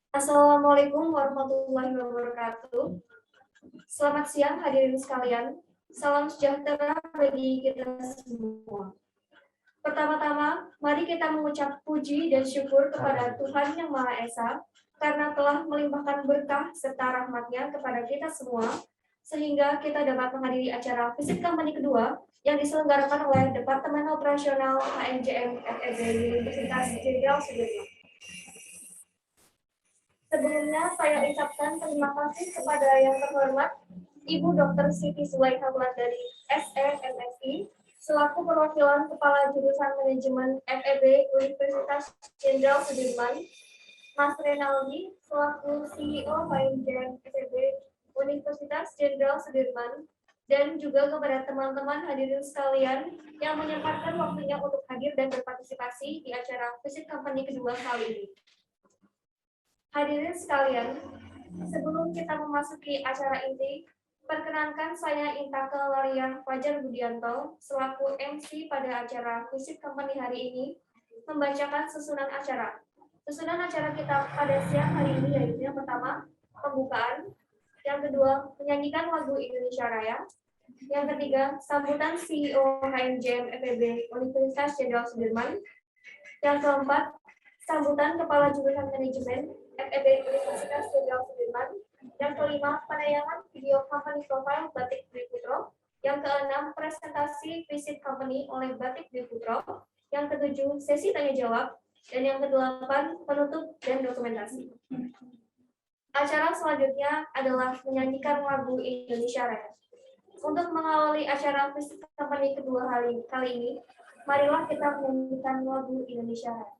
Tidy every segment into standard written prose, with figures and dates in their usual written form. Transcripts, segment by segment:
Assalamualaikum warahmatullahi wabarakatuh. Selamat siang hadirin sekalian. Salam sejahtera bagi kita semua. Pertama-tama, mari kita mengucap puji dan syukur kepada Tuhan Yang Maha Esa karena telah melimpahkan berkah serta rahmat-Nya kepada kita semua, sehingga kita dapat menghadiri acara Visit Company kedua yang diselenggarakan oleh Departemen Operasional HMJM FEB Universitas Jenderal Sudirman. Sebelumnya saya ucapkan terima kasih kepada yang terhormat Ibu Dr. Siti Zulaikha dari SEMSI selaku perwakilan Kepala Jurusan Manajemen FEB Universitas Jenderal Sudirman, Mas Renaldi selaku CEO HMJM FEB Universitas Jenderal Sudirman, dan juga kepada teman-teman hadirin sekalian yang menyempatkan waktunya untuk hadir dan berpartisipasi di acara Visit Company kedua kali ini. Hadirin sekalian, sebelum kita memasuki acara inti, perkenankan saya Intake Laria Fajar Budianto selaku MC pada acara Visit Company hari ini membacakan susunan acara. Susunan acara kita pada siang hari ini yaitu yang pertama, pembukaan, yang kedua, menyanyikan lagu Indonesia Raya, yang ketiga, sambutan CEO HMJM FEB Universitas Jenderal Sudirman, yang keempat, sambutan Kepala Jurusan Manajemen FEB Universitas Jenderal Sudirman. Yang kelima, penayangan video company profile Batik Dwi Putro. Yang keenam, presentasi Visit Company oleh Batik Dwi Putro. Yang ketujuh, sesi tanya jawab. Dan yang kedelapan, penutup dan dokumentasi. Acara selanjutnya adalah menyanyikan lagu Indonesia Raya. Untuk mengawali acara Visit Company kedua kali ini, marilah kita menyanyikan lagu Indonesia Raya.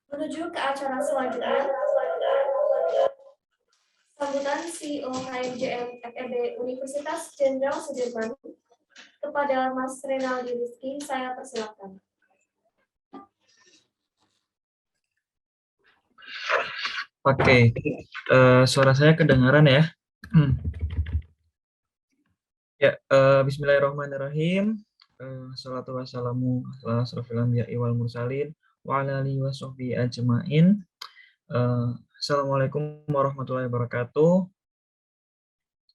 Menuju ke acara selanjutnya, sambutan CEO HMJM FEB Universitas Jenderal Sudirman kepada Mas Renaldi Rizky, saya persilakan. Oke, suara saya kedengaran ya? Ya, bismillahirrahmanirrahim. Salatu wassalamu ala asrofil anbiya'i wal mursalin wa ala alihi wa sahbihi ajma'in. Assalamualaikum warahmatullahi wabarakatuh.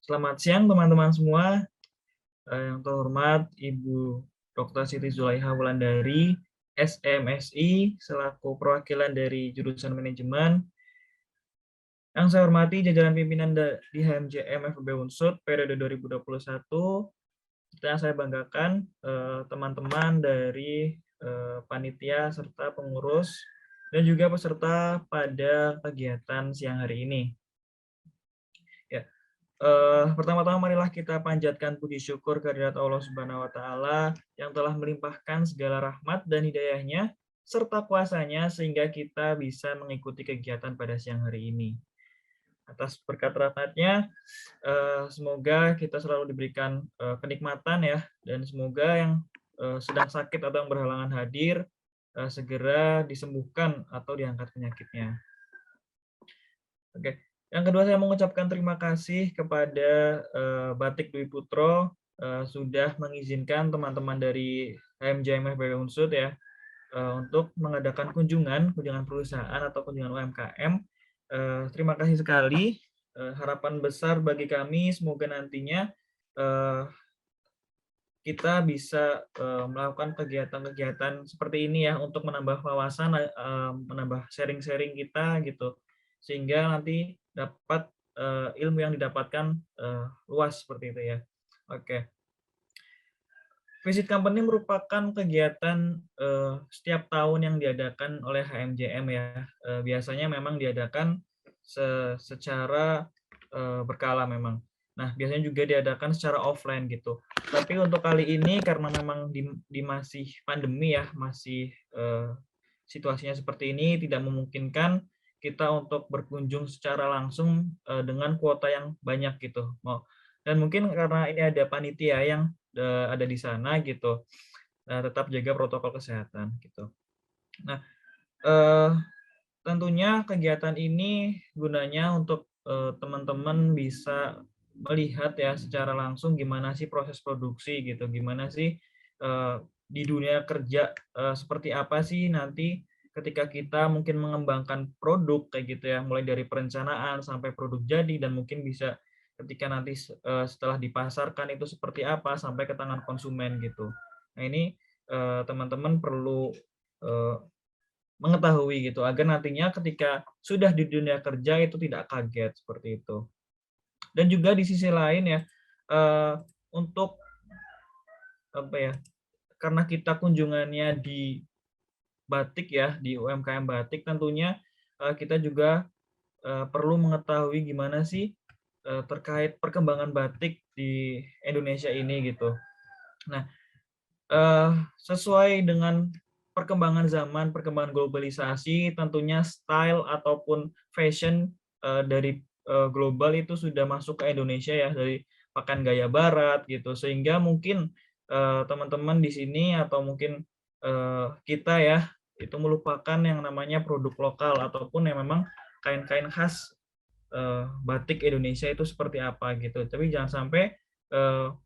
Selamat siang teman-teman semua. Yang terhormat Ibu Dr. Siti Zulaiha Wulandari, SMSI, selaku perwakilan dari jurusan manajemen. Yang saya hormati jajaran pimpinan di HMJM FEB Unsud periode 2021. Yang saya banggakan teman-teman dari panitia serta pengurus dan juga peserta pada kegiatan siang hari ini. Ya, pertama-tama marilah kita panjatkan puji syukur kehadirat Allah Subhanahu wa taala yang telah melimpahkan segala rahmat dan hidayahnya serta kuasanya sehingga kita bisa mengikuti kegiatan pada siang hari ini. Atas berkat rahmatnya, semoga kita selalu diberikan kenikmatan ya, dan semoga yang sedang sakit atau yang berhalangan hadir segera disembuhkan atau diangkat penyakitnya. Oke, yang kedua saya mengucapkan terima kasih kepada Batik Dwi Putro sudah mengizinkan teman-teman dari HMJM FEB Unsud ya untuk mengadakan kunjungan perusahaan atau kunjungan UMKM. Terima kasih sekali. Harapan besar bagi kami semoga nantinya kita bisa melakukan kegiatan-kegiatan seperti ini ya untuk menambah wawasan, menambah sharing-sharing kita gitu, sehingga nanti dapat ilmu yang didapatkan luas seperti itu ya. Oke. Visit Company merupakan kegiatan setiap tahun yang diadakan oleh HMJM ya. Biasanya memang diadakan secara berkala memang. Nah, biasanya juga diadakan secara offline gitu. Tapi untuk kali ini karena memang di masih pandemi ya, masih situasinya seperti ini tidak memungkinkan kita untuk berkunjung secara langsung dengan kuota yang banyak gitu. Dan mungkin karena ini ada panitia yang ada di sana gitu, tetap jaga protokol kesehatan gitu. Nah, tentunya kegiatan ini gunanya untuk teman-teman bisa melihat ya secara langsung gimana sih proses produksi gitu, gimana sih di dunia kerja seperti apa sih nanti ketika kita mungkin mengembangkan produk kayak gitu ya, mulai dari perencanaan sampai produk jadi dan mungkin bisa ketika nanti setelah dipasarkan itu seperti apa sampai ke tangan konsumen gitu. Nah ini teman-teman perlu mengetahui gitu agar nantinya ketika sudah di dunia kerja itu tidak kaget seperti itu. Dan juga di sisi lain ya untuk apa ya, karena kita kunjungannya di batik ya, di UMKM batik tentunya kita juga perlu mengetahui gimana sih terkait perkembangan batik di Indonesia ini gitu. Nah, sesuai dengan perkembangan zaman, perkembangan globalisasi, tentunya style ataupun fashion dari global itu sudah masuk ke Indonesia ya, dari pakaian gaya barat gitu, sehingga mungkin teman-teman di sini atau mungkin kita ya itu melupakan yang namanya produk lokal ataupun yang memang kain-kain khas batik Indonesia itu seperti apa gitu. Tapi jangan sampai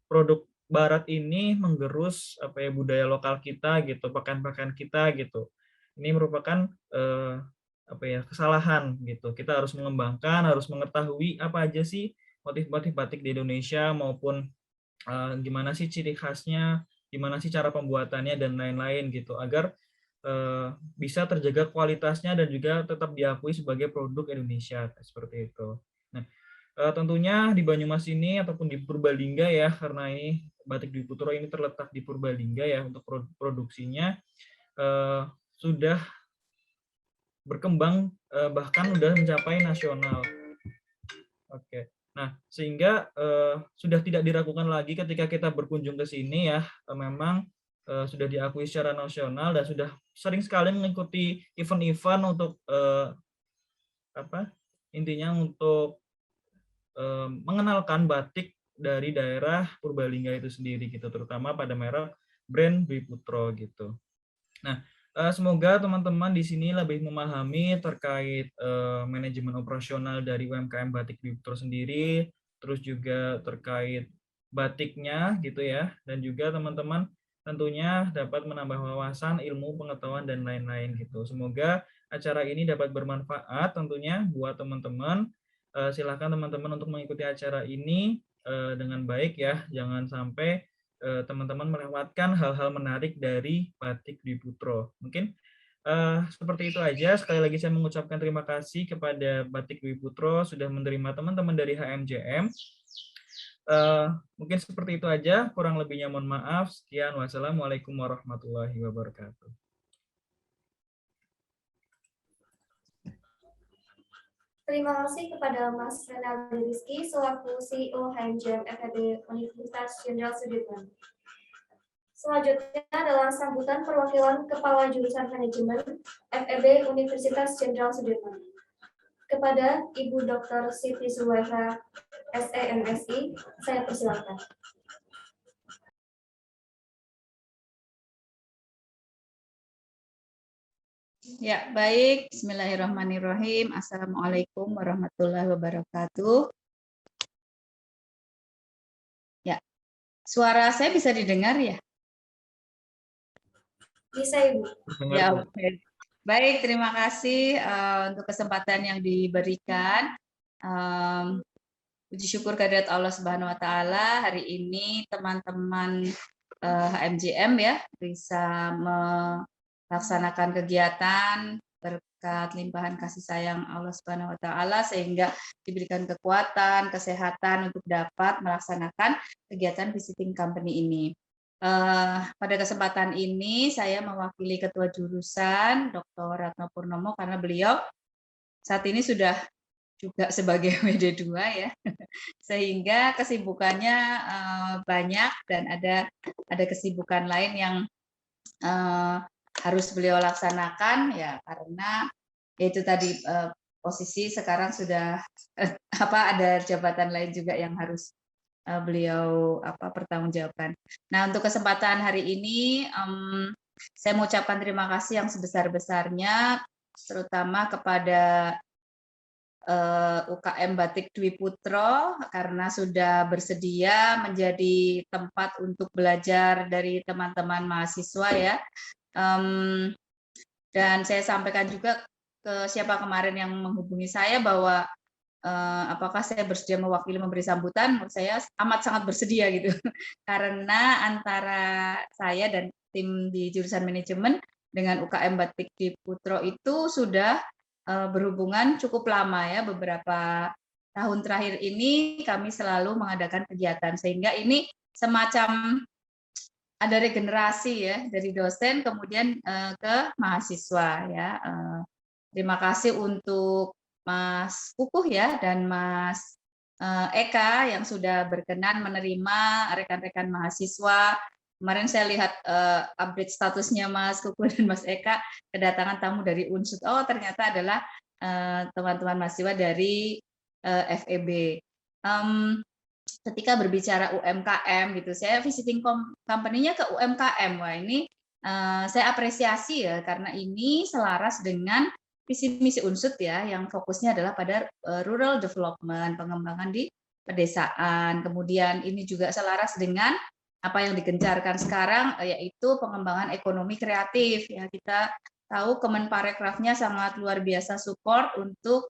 produk Barat ini menggerus apa ya budaya lokal kita gitu, pakaian-pakaian kita gitu. Ini merupakan apa ya kesalahan gitu. Kita harus mengembangkan, harus mengetahui apa aja sih motif-motif batik di Indonesia maupun gimana sih ciri khasnya, gimana sih cara pembuatannya dan lain-lain gitu agar bisa terjaga kualitasnya dan juga tetap diakui sebagai produk Indonesia seperti itu. Nah, tentunya di Banyumas ini ataupun di Purbalingga ya karena ini Batik Dwi Putro ini terletak di Purbalingga ya untuk produksinya sudah berkembang bahkan sudah mencapai nasional. Oke. Nah, sehingga sudah tidak diragukan lagi ketika kita berkunjung ke sini ya, memang sudah diakui secara nasional dan sudah sering sekali mengikuti event-event untuk apa? Intinya untuk mengenalkan batik dari daerah Purbalingga itu sendiri gitu, terutama pada merek brand Dwi Putro gitu. Nah, semoga teman-teman di sini lebih memahami terkait manajemen operasional dari UMKM Batik Dwi Putro sendiri, terus juga terkait batiknya gitu ya, dan juga teman-teman tentunya dapat menambah wawasan, ilmu, pengetahuan, dan lain-lain gitu. Semoga acara ini dapat bermanfaat tentunya buat teman-teman. Silakan teman-teman untuk mengikuti acara ini dengan baik ya. Jangan sampai teman-teman melewatkan hal-hal menarik dari Batik Dwi Putro. Mungkin seperti itu aja. Sekali lagi saya mengucapkan terima kasih kepada Batik Dwi Putro sudah menerima teman-teman dari HMJM. Mungkin seperti itu aja, kurang lebihnya mohon maaf. Sekian, wassalamualaikum warahmatullahi wabarakatuh. Terima kasih kepada Mas Renaldi Rizky selaku CEO HMJM FEB Universitas Jenderal Sudirman. Selanjutnya adalah sambutan perwakilan Kepala Jurusan Manajemen FEB Universitas Jenderal Sudirman. Kepada Ibu Dr. Siti Zulaiha, SEMSI, saya persilakan. Ya, baik. Bismillahirrahmanirrahim. Assalamualaikum warahmatullahi wabarakatuh. Ya, suara saya bisa didengar ya? Bisa, Ibu. Ya, oke. Baik, terima kasih untuk kesempatan yang diberikan. Puji syukur kehadirat Allah Subhanahu wa taala, hari ini teman-teman HMJM ya bisa melaksanakan kegiatan berkat limpahan kasih sayang Allah Subhanahu wa taala sehingga diberikan kekuatan, kesehatan untuk dapat melaksanakan kegiatan visiting company ini. Pada kesempatan ini saya mewakili Ketua Jurusan Dr. Ratno Purnomo karena beliau saat ini sudah juga sebagai WD2 ya, sehingga kesibukannya banyak dan ada kesibukan lain yang harus beliau laksanakan ya karena yaitu tadi posisi sekarang sudah ada jabatan lain juga yang harus beliau pertanggungjawabkan. Nah, untuk kesempatan hari ini saya mengucapkan terima kasih yang sebesar-besarnya terutama kepada UKM Batik Dwi Putro karena sudah bersedia menjadi tempat untuk belajar dari teman-teman mahasiswa ya. Dan saya sampaikan juga ke siapa kemarin yang menghubungi saya bahwa apakah saya bersedia mewakili memberi sambutan, menurut saya amat sangat bersedia gitu. Karena antara saya dan tim di jurusan manajemen dengan UKM Batik Dwi Putro itu sudah berhubungan cukup lama ya, beberapa tahun terakhir ini kami selalu mengadakan kegiatan sehingga ini semacam ada regenerasi ya dari dosen kemudian ke mahasiswa ya. Terima kasih untuk Mas Kukuh ya dan Mas Eka yang sudah berkenan menerima rekan-rekan mahasiswa. Kemarin saya lihat update statusnya Mas Kukuh dan Mas Eka kedatangan tamu dari Unsud. Oh ternyata adalah teman-teman mahasiswa dari FEB. Ketika berbicara UMKM gitu, saya visiting company-nya ke UMKM. Wah ini saya apresiasi ya karena ini selaras dengan visi misi Unsud ya yang fokusnya adalah pada rural development, pengembangan di pedesaan. Kemudian ini juga selaras dengan apa yang digencarkan sekarang yaitu pengembangan ekonomi kreatif ya. Kita tahu Kemenparekrafnya sangat luar biasa support untuk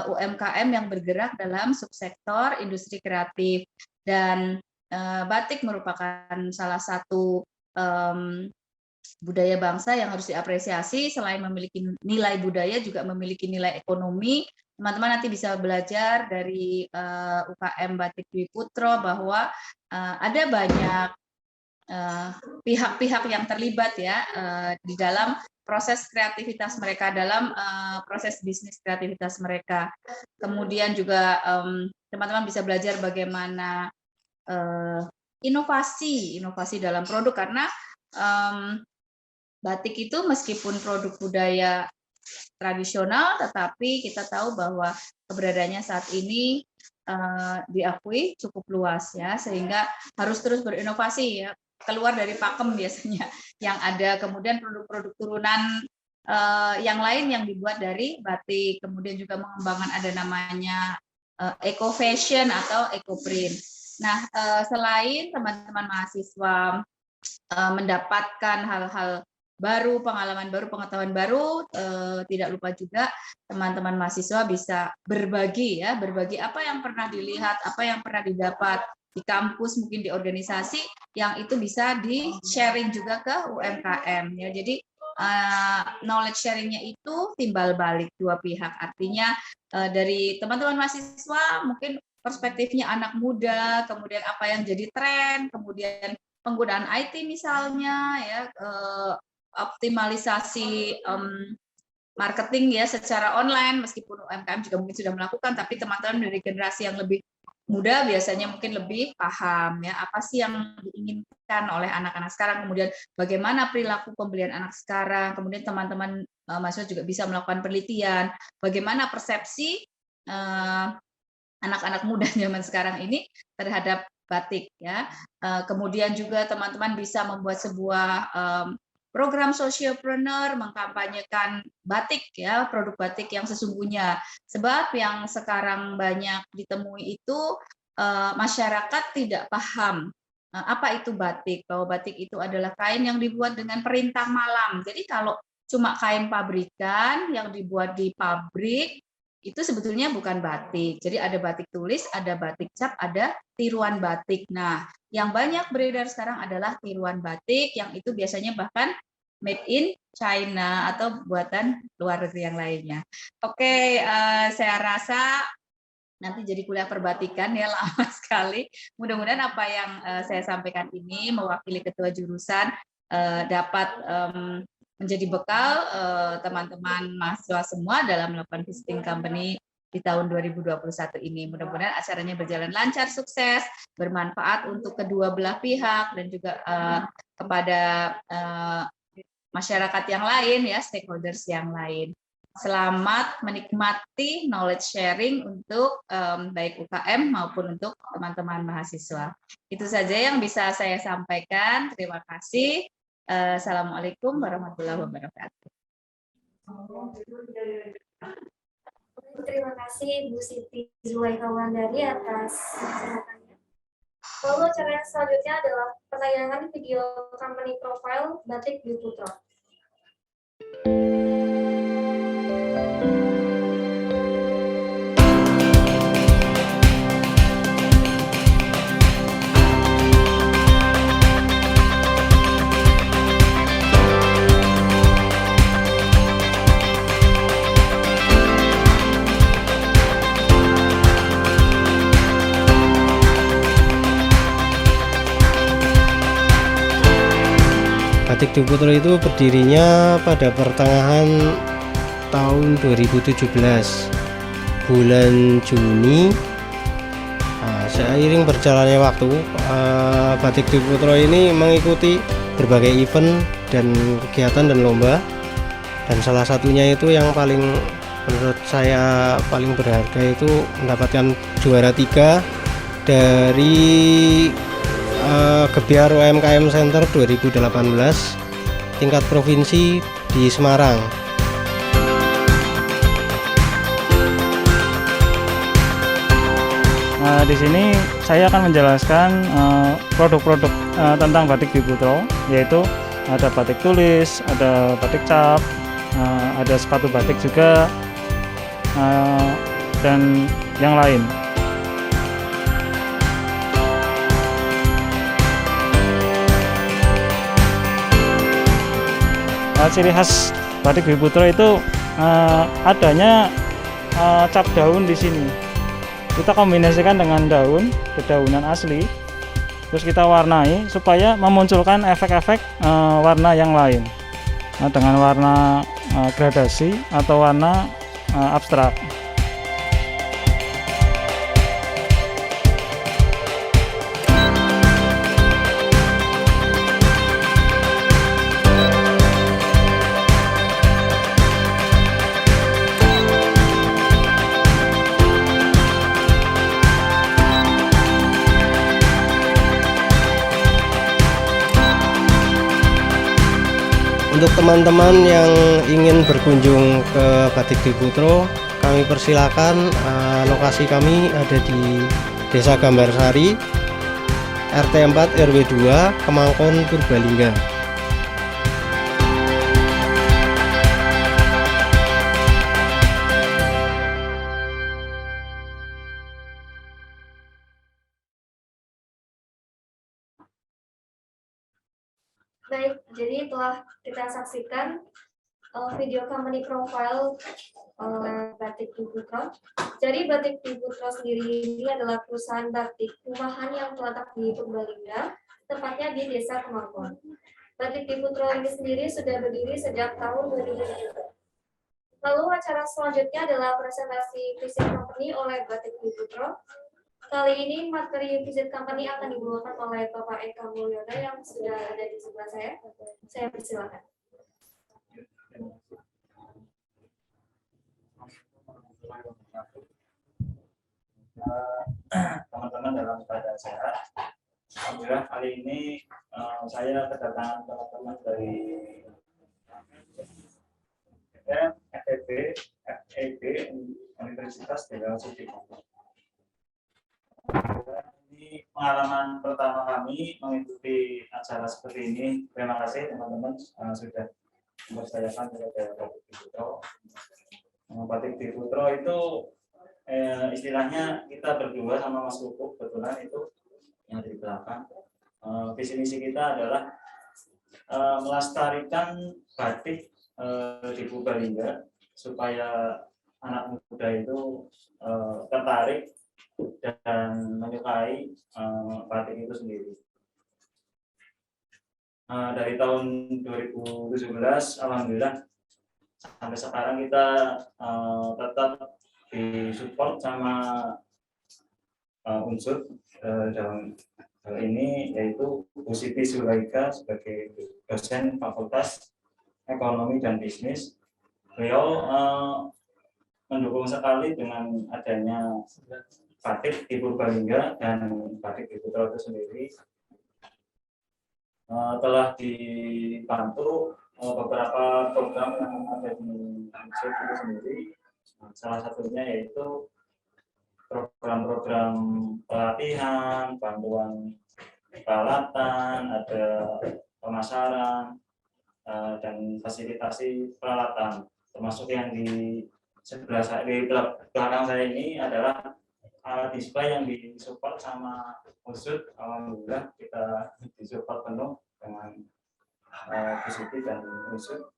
UMKM yang bergerak dalam subsektor industri kreatif dan batik merupakan salah satu budaya bangsa yang harus diapresiasi. Selain memiliki nilai budaya juga memiliki nilai ekonomi. Teman-teman nanti bisa belajar dari UKM Batik Dwi Putro bahwa ada banyak pihak-pihak yang terlibat ya di dalam proses kreativitas mereka, dalam proses bisnis kreativitas mereka. Kemudian juga teman-teman bisa belajar bagaimana inovasi dalam produk karena batik itu meskipun produk budaya tradisional, tetapi kita tahu bahwa keberadaannya saat ini diakui cukup luas ya, sehingga harus terus berinovasi ya, keluar dari pakem biasanya yang ada, kemudian produk-produk turunan yang lain yang dibuat dari batik, kemudian juga mengembangkan ada namanya eco fashion atau eco print. Nah, selain teman-teman mahasiswa mendapatkan hal-hal baru, pengalaman baru, pengetahuan baru. Tidak lupa juga teman-teman mahasiswa bisa berbagi apa yang pernah dilihat, apa yang pernah didapat di kampus, mungkin di organisasi, yang itu bisa di-sharing juga ke UMKM ya. Jadi knowledge sharing-nya itu timbal balik dua pihak. Artinya dari teman-teman mahasiswa mungkin perspektifnya anak muda, kemudian apa yang jadi tren, kemudian penggunaan IT misalnya ya, optimalisasi marketing ya secara online, meskipun UMKM juga mungkin sudah melakukan, tapi teman-teman dari generasi yang lebih muda biasanya mungkin lebih paham ya apa sih yang diinginkan oleh anak-anak sekarang, kemudian bagaimana perilaku pembelian anak sekarang, kemudian teman-teman mahasiswa juga bisa melakukan penelitian bagaimana persepsi anak-anak muda zaman sekarang ini terhadap batik ya. Kemudian juga teman-teman bisa membuat sebuah program sociopreneur, mengkampanyekan batik ya, produk batik yang sesungguhnya. Sebab yang sekarang banyak ditemui itu masyarakat tidak paham apa itu batik, bahwa batik itu adalah kain yang dibuat dengan perintah malam. Jadi kalau cuma kain pabrikan yang dibuat di pabrik, itu sebetulnya bukan batik. Jadi ada batik tulis, ada batik cap, ada tiruan batik. Nah, yang banyak beredar sekarang adalah tiruan batik, yang itu biasanya bahkan made in China atau buatan luar negeri yang lainnya. Oke, saya rasa nanti jadi kuliah perbatikan ya, lama sekali. Mudah-mudahan apa yang saya sampaikan ini mewakili ketua jurusan dapat menjadi bekal teman-teman mahasiswa semua dalam melakukan visiting company di tahun 2021 ini. Mudah-mudahan acaranya berjalan lancar, sukses, bermanfaat untuk kedua belah pihak dan juga kepada masyarakat yang lain ya, stakeholders yang lain. Selamat menikmati knowledge sharing untuk baik UKM maupun untuk teman-teman mahasiswa. Itu saja yang bisa saya sampaikan. Terima kasih. Assalamualaikum warahmatullahi wabarakatuh. Terima kasih Bu Siti Zulaikha Wulandari atas kesempatannya. Lalu acara yang selanjutnya adalah penayangan video company profile Batik Dwi Putra. Batik Dwi Putra itu berdirinya pada pertengahan tahun 2017 bulan Juni. Seiring berjalannya waktu, Batik Dwi Putra ini mengikuti berbagai event dan kegiatan dan lomba, dan salah satunya itu yang paling menurut saya paling berharga itu mendapatkan juara 3 dari Gebyar UMKM Center 2018 tingkat provinsi di Semarang. Di sini saya akan menjelaskan produk-produk tentang batik Dwi Putra, yaitu ada batik tulis, ada batik cap, ada sepatu batik juga, dan yang lain. Ciri khas batik Dwi Putra itu adanya cap daun di sini. Kita kombinasikan dengan daun, dedaunan asli, terus kita warnai supaya memunculkan efek-efek warna yang lain dengan warna gradasi atau warna abstrak. Untuk teman-teman yang ingin berkunjung ke Batik Dwi Putra, kami persilakan. Lokasi kami ada di Desa Gambarsari, RT 4 RW 2 Kemangkon Purbalingga. Baik, jadi telah kita saksikan video company profile Batik Dwi Putra. Jadi Batik Dwi Putra sendiri ini adalah perusahaan batik rumahan yang terletak di Purbalingga, tepatnya di Desa Kemangkon. Batik Dwi Putra ini sendiri sudah berdiri sejak tahun 2007. Lalu acara selanjutnya adalah presentasi visit company oleh Batik Dwi Putra. Kali ini materi visit company akan dibawakan oleh Bapak Eka Mulyono yang sudah ada di sebelah saya. Saya persilakan. Teman-teman dalam keadaan sehat. Alhamdulillah kali ini saya kedatangan teman-teman dari FEB Universitas Dewa Sudi. Ini pengalaman pertama kami mengikuti acara seperti ini. Terima kasih teman-teman sudah mempercayakan kepada Batik Dwi Putra. Batik Dwi Putra itu istilahnya kita berdua sama Mas Kukuh, kebetulan itu yang di belakang. Visi misi kita adalah melestarikan batik di Purbalingga supaya anak muda itu tertarik dan menyukai batik itu sendiri. Dari tahun 2017, alhamdulillah sampai sekarang kita tetap disupport sama unsur dalam hal ini, yaitu Bu Siti Zulaika sebagai dosen Fakultas Ekonomi dan Bisnis. Beliau mendukung sekali dengan adanya batik di Purbalingga dan Batik Dwi Putra itu sendiri. Telah dibantu beberapa program yang ada di unsur itu sendiri. Salah satunya yaitu program-program pelatihan, bantuan peralatan, ada pemasaran, dan fasilitasi peralatan, termasuk yang di sebelah saya, di belakang saya ini adalah alat display yang disupport sama Usut. Alhamdulillah kita disupport penuh dengan Usut dan Usut.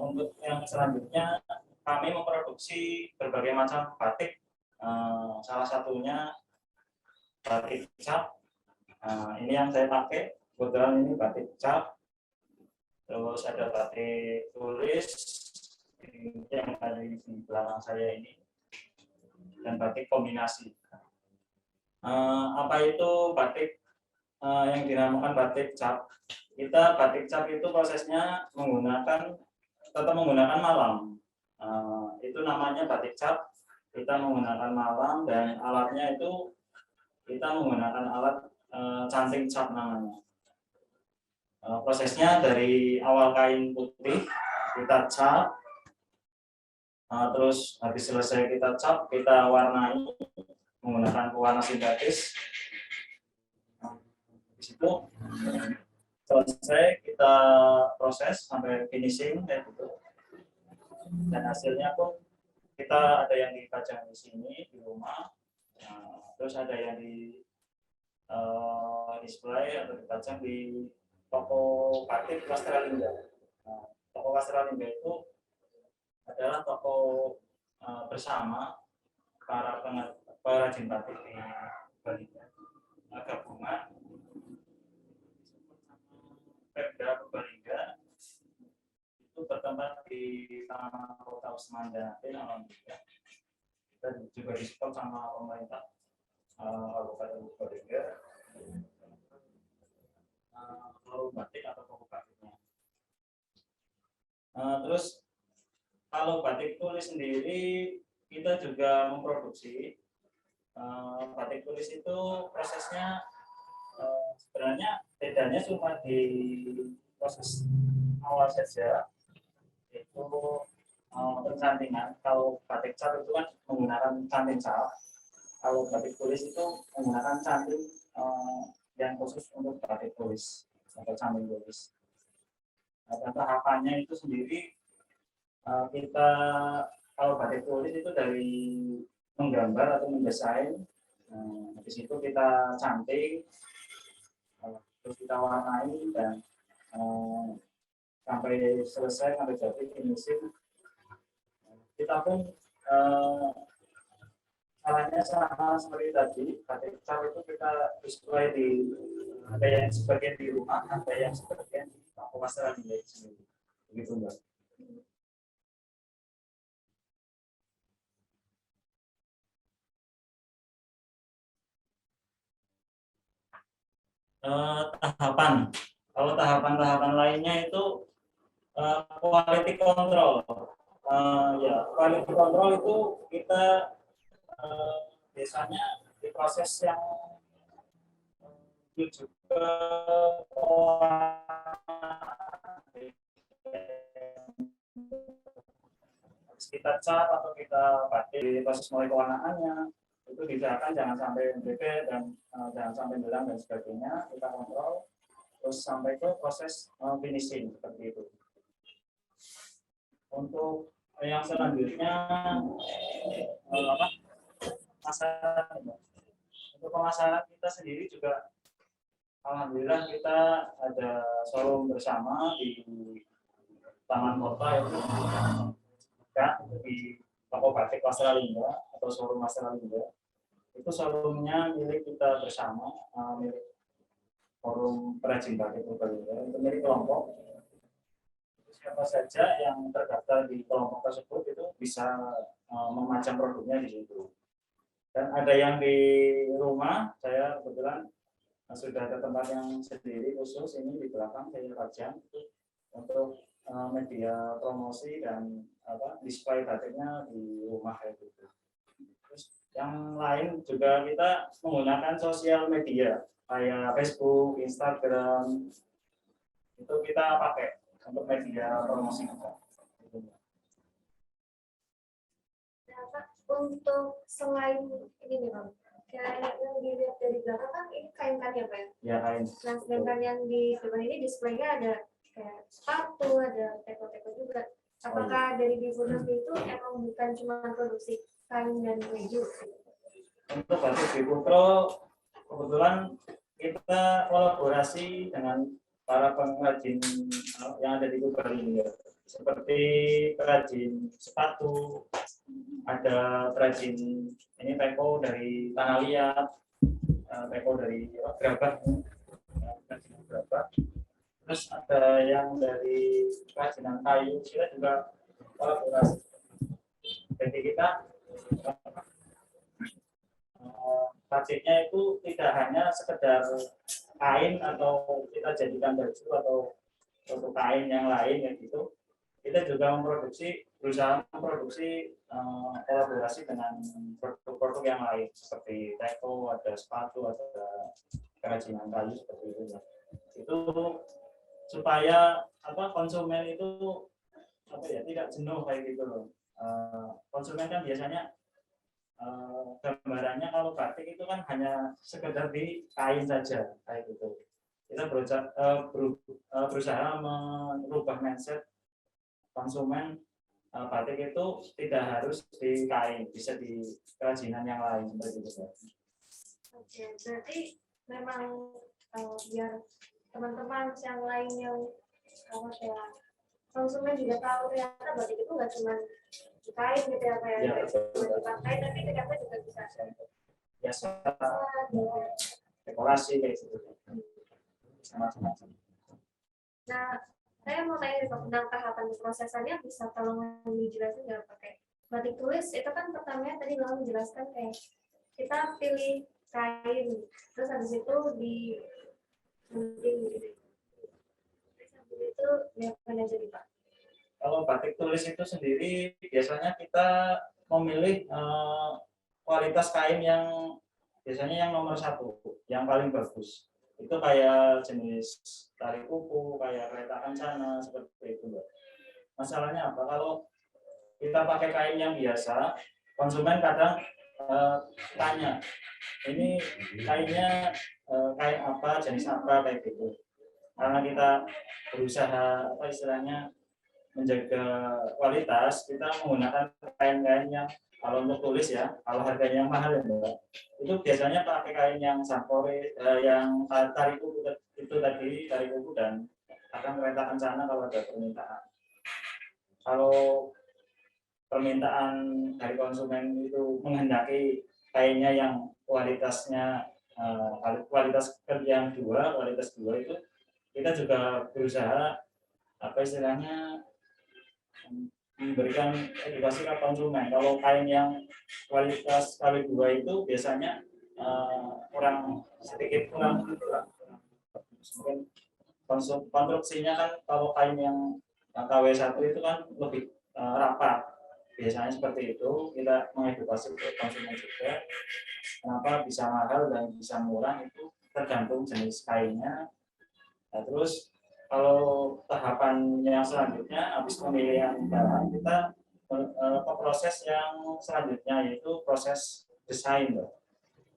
Untuk yang selanjutnya kami memproduksi berbagai macam batik, salah satunya batik cap. Ini yang saya pakai, kebetulan ini batik cap. Terus ada batik tulis yang ada di belakang saya ini, dan batik kombinasi. Apa itu batik yang dinamakan batik cap? Kita batik cap itu prosesnya tetap menggunakan malam. Itu namanya batik cap. Kita menggunakan malam dan alatnya itu kita menggunakan alat canting cap namanya. Prosesnya dari awal kain putih kita cap, terus habis selesai kita cap, kita warnai menggunakan pewarna sintetis. Di situ selesai kita proses sampai finishing kayak gitu. Dan hasilnya pun kita ada yang dipajang di sini di rumah, terus ada yang di display atau dipajang di toko batik Wastralingga. Toko Wastralingga itu adalah toko bersama para perajin batik di Bali, gabungan Pemda Purbalingga itu bertempat di Taman Kota Semanda, alhamdulillah, dan juga disupport sama pemerintah Kabupaten Purbalingga, batik atau toko batiknya. Terus kalau batik tulis sendiri kita juga memproduksi. Batik tulis itu prosesnya sebenarnya bedanya cuma di proses awal saja, yaitu pencantingan. Kalau batik cap itu kan menggunakan canting cap, kalau batik tulis itu menggunakan canting yang khusus untuk batik tulis atau canting tulis. Dan tahapannya itu sendiri kita kalau batik tulis itu dari menggambar atau mendesain, habis itu kita canting, terus kita warnai dan sampai selesai, sampai jadi finishing. Kita pun caranya sama seperti tadi, batik cap itu kita display di ada yang sebagian di rumah, ada yang sebagian di pemasaran di sini, begitu Mbak. Tahapan. Kalau tahapan-tahapan lainnya itu quality control. Ya, quality control itu kita biasanya di proses yang juga kita cat atau kita batik, proses mulai kewarnaannya itu diusahakan jangan sampai bebek dan jangan sampai belang dan sebagainya, kita kontrol terus sampai ke proses finishing seperti itu. Untuk yang selanjutnya pemasaran. Untuk pemasaran kita sendiri juga alhamdulillah kita ada showroom bersama di Taman Kota itu di toko batik Wastralingga atau showroom Wastralingga. Itu showroomnya milik kita bersama, milik forum perajin batik Purbalingga, itu milik kelompok. Siapa saja yang terdaftar di kelompok tersebut itu bisa memajang produknya di situ. Dan ada yang di rumah, saya kebetulan sudah ada tempat yang sendiri khusus ini di belakang saya pajang untuk media promosi dan display batiknya di rumah kayak gitu. Terus yang lain juga kita menggunakan sosial media kayak Facebook, Instagram, itu kita pakai untuk media promosi kita. Untuk selain ini nih Bang, kayak yang dilihat dari belakang kan ini kain-kain ya Pak ya? Ya kain. Nah sedangkan yang di depan ini displaynya ada kayak sepatu, ada teko-teko juga. Apakah dari Bivurnas itu emang bukan cuma produksi kain dan baju? Untuk batik Biputro kebetulan kita kolaborasi dengan para pengrajin yang ada di Purbalingga, seperti perajin sepatu, ada perajin ini teko dari tanah liat, teko dari gerabah, terus ada yang dari kerajinan kayu, kita juga kolaborasi. Jadi kita batiknya itu tidak hanya sekedar kain atau kita jadikan baju atau suatu kain yang lain yang gitu, kita juga berusaha memproduksi kolaborasi dengan produk-produk yang lain seperti teko, ada sepatu, ada kerajinan kayu seperti itu. Itu supaya konsumen itu tidak jenuh kayak gitu loh. Konsumen kan biasanya gambarannya kalau batik itu kan hanya sekedar di kain saja kayak gitu. Kita berusaha merubah mindset konsumen, batik itu tidak harus di kain, bisa di kerajinan yang lain seperti itu. Oke, berarti memang biar teman-teman yang lain yang konsumen juga tahu ternyata batik itu nggak cuma kain gitu ya Pak ya, dipakai tapi ternyata juga bisa biasa dekorasi kayak gitu. Macam-macam. Nah, saya mau tanya tentang tahapan prosesannya, bisa tolong dijelasin nggak pakai batik tulis? Itu kan pertamanya tadi Bang menjelaskan kayak kita pilih kain, terus habis itu di gunting gitu. Terus habis itu diapain aja nih Pak? Kalau batik tulis itu sendiri biasanya kita memilih kualitas kain yang biasanya yang nomor 1, yang paling bagus. Itu kayak jenis tari kuku, kayak kereta kencana, seperti itu Mbak. Masalahnya apa? Kalau kita pakai kain yang biasa, konsumen kadang tanya, ini kainnya kain apa, jenis apa, kayak gitu. Karena kita berusaha apa istilahnya menjaga kualitas, kita menggunakan kain-kain yang, kalau untuk tulis ya, kalau harganya yang mahal ya Mbak, itu biasanya pakai kain yang sampore, yang tari kuku itu tadi, tari kuku, dan akan kereta kencana kalau ada permintaan. Kalau permintaan dari konsumen itu menghendaki kainnya yang kualitasnya kualitas yang kualitas dua itu, kita juga berusaha apa istilahnya memberikan edukasi ke konsumen. Kalau kain yang kualitas kali dua itu biasanya kurang sedikit kurang mungkin konstruksinya kan, kalau kain yang KW1 itu kan lebih rapat. Biasanya seperti itu. Kita mengedukasi ke konsumen juga kenapa bisa mahal dan bisa murah, itu tergantung jenis kainnya. Nah, terus kalau tahapan yang selanjutnya habis pemilihan bahan, kita ke proses yang selanjutnya, yaitu proses desain.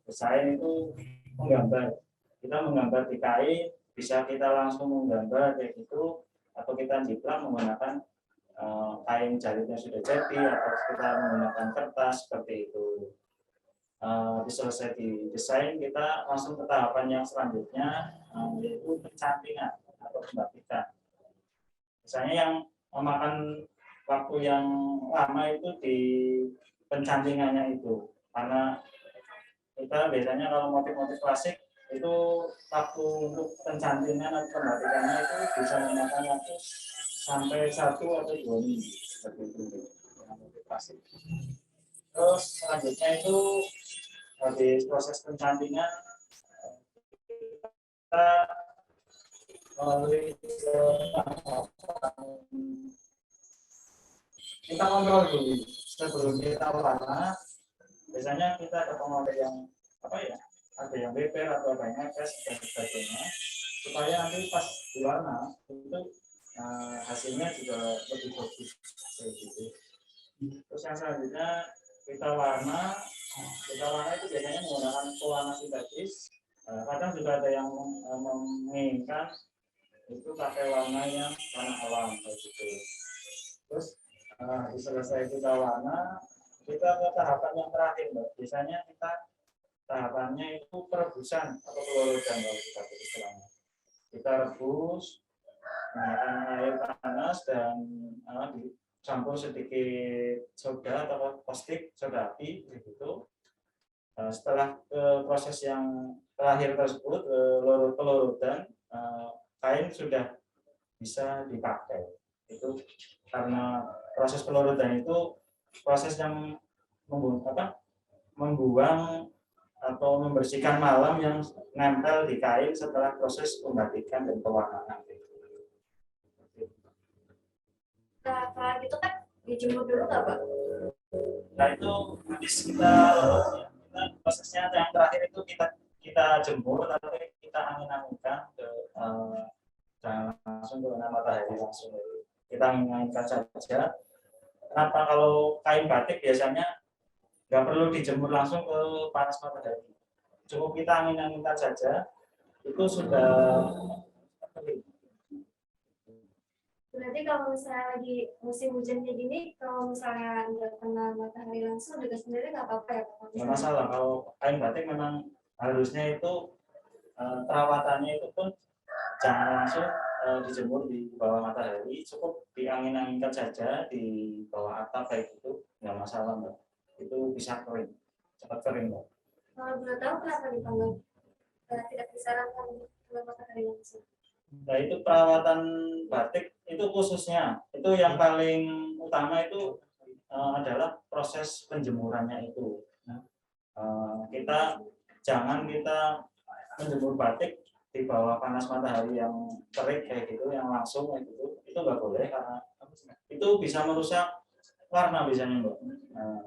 Desain itu menggambar. Kita menggambar di kain, bisa kita langsung menggambar kayak gitu, atau kita jiplak menggunakan kain jahitnya sudah jadi, atau kita menggunakan kertas seperti itu. Selesai di desain, kita langsung ke tahapan yang selanjutnya, yaitu pencantingan atau pembatikan. Misalnya yang memakan waktu yang lama itu di pencantingannya itu, karena kita biasanya kalau motif-motif klasik itu waktu untuk pencantingan atau pembatikannya itu bisa memakan waktu sampai 1 atau 2 minggu seperti itu dengan motif klasik. Terus selanjutnya itu habis proses pencantingan, kita kontrol dulu sebelum kita warna. Biasanya kita ada pengontrol yang apa ya, ada yang beber atau ada yang ngepes dan sebagainya, supaya nanti pas diwarna itu hasilnya juga lebih bagus kayak gitu. Terus yang selanjutnya kita warna itu biasanya menggunakan pewarna sintetis. Kadang juga ada yang menginginkan itu pakai warna yang warna alam kayak gitu. Terus selesai kita warna, kita ke tahapan yang terakhir Mbak. Biasanya kita tahapannya itu perebusan atau pelorotan kalau kita istilahnya. Kita rebus menggunakan air panas dan dicampur sedikit soda atau caustic, soda api begitu. Setelah proses yang terakhir tersebut, pelorotan, kain sudah bisa dipakai. Itu karena proses pelorotan itu proses yang membuang atau membersihkan malam yang nempel di kain setelah proses pembatikan dan pewarnaan. Nah, kalau gitu kan dijemur dulu nggak, Pak? Nah, itu habis kita prosesnya yang terakhir itu kita jemur, tapi kita angin-anginkan ke langsung ke matahari langsung. Kita angin-anginkan saja. Kenapa kalau kain batik biasanya nggak perlu dijemur langsung ke panas matahari, cukup kita angin-anginkan saja, itu sudah. Berarti kalau misalnya lagi musim hujan kayak gini, kalau misalnya nggak kena matahari langsung juga sebenarnya nggak apa-apa ya Pak? Nggak masalah. Kalau kain batik memang harusnya itu perawatannya itu pun jangan langsung dijemur di bawah matahari, cukup diangin-anginkan saja di bawah atap kayak gitu, nggak masalah Mbak. Itu bisa kering, cepat kering Mbak. Kalau boleh tahu kenapa dipanggil tidak disarankan ke matahari langsung? Nah, itu perawatan batik itu khususnya, itu yang paling utama itu adalah proses penjemurannya itu. Kita jangan kita menjemur batik di bawah panas matahari yang terik kayak gitu, yang langsung kayak gitu, itu nggak boleh karena itu bisa merusak warna biasanya Mbak.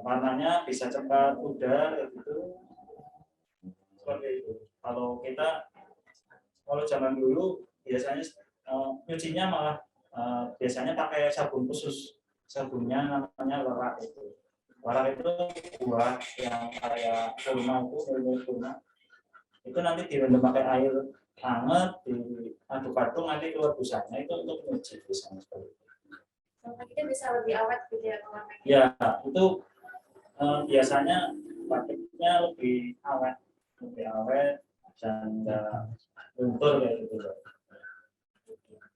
Warnanya bisa cepat pudar kayak gitu, seperti itu. Kalau zaman dulu biasanya nyucinya malah biasanya pakai sabun khusus, sabunnya namanya lerak itu. Warak itu buah yang kayak kurma itu nanti direndam pakai air hangat, diaduk-aduk, nanti keluar busanya itu untuk menguji busanya seperti itu. Kita bisa lebih awet gitu ya warnanya. Ya, itu biasanya batiknya lebih awet dan nggak luntur kayak gitu.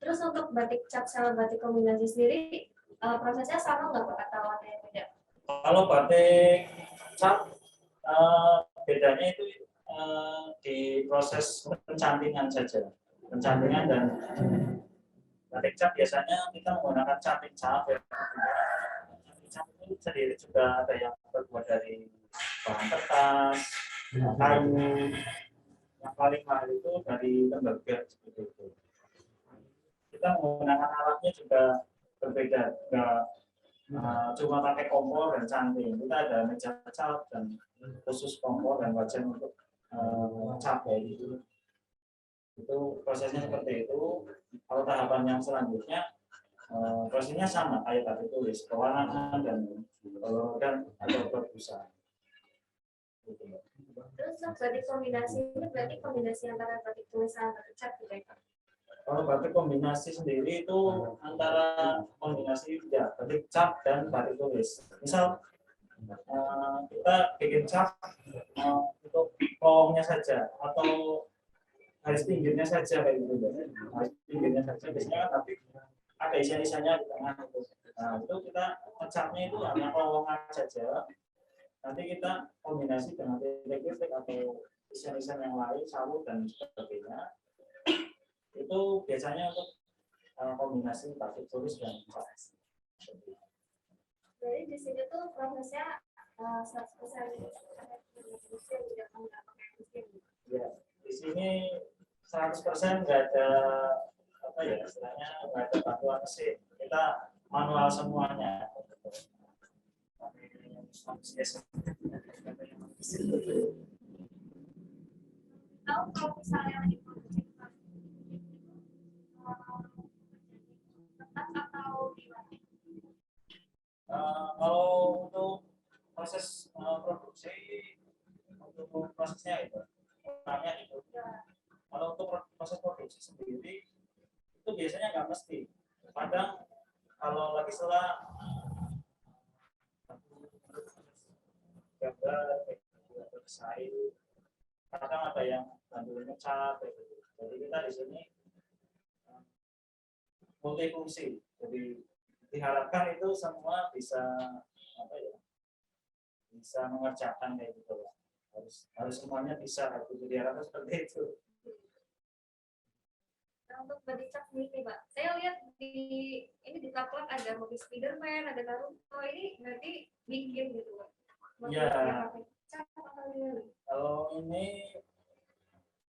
Terus untuk batik cap sama batik kombinasi sendiri prosesnya sama nggak Pak atau ada yang beda? Kalau batik cap bedanya itu di proses pencantingan saja, pencantingan. Dan batik cap biasanya kita menggunakan canting cap. Canting cap itu sendiri juga ada yang terbuat dari bahan kertas, kayu. Yang paling mahal itu dari lembaga seperti itu. Kita menggunakan alatnya juga berbeda, nggak cuma pakai kompor dan canting. Kita ada meja cap dan khusus kompor dan wajan untuk cap ya gitu. Itu prosesnya seperti itu. Kalau tahapan yang selanjutnya prosesnya sama kayak tadi tulis, pewarnaan dan atau perbusan. Terus batik kombinasi ini berarti kombinasi antara batik tulis sama batik cap gitu ya Pak? Kalau batik kombinasi sendiri itu antara kombinasi ya batik cap dan batik tulis. Misal kita bikin cap untuk kolongnya saja atau garis pinggirnya saja kayak gitu. Garis pinggirnya saja biasanya tapi ada isian-isiannya di tengah itu. Nah, itu kita ngecapnya itu hanya kolongan saja. Nanti kita kombinasi dengan titik-titik atau isian-isian yang lain, salut dan sebagainya. Itu biasanya untuk kombinasi batik tulis dan cap. Jadi di sini tuh prosesnya 100% tidak menggunakan mesin. Ya, di sini 100% nggak ada apa ya istilahnya, nggak ada bantuan mesin. Kita manual semuanya. Tahu kalau misalnya lagi produksi tetap atau gimana? Kalau untuk proses produksi, untuk prosesnya itu, namanya itu. Kalau untuk proses produksi sendiri itu biasanya nggak mesti. Kadang kalau lagi setelah gambar selesai, kadang ada yang bantu ngecat, jadi kita di sini multifungsi. Jadi diharapkan itu semua bisa apa ya, bisa mengerjakan kayak gitu lah. Harus semuanya bisa kayak gitu, diharapkan seperti itu. Nah, untuk batik cap sendiri Pak, saya lihat di plak ada mobil Spiderman, ada Naruto, ini berarti bikin gitu Pak? Iya. Kalau ini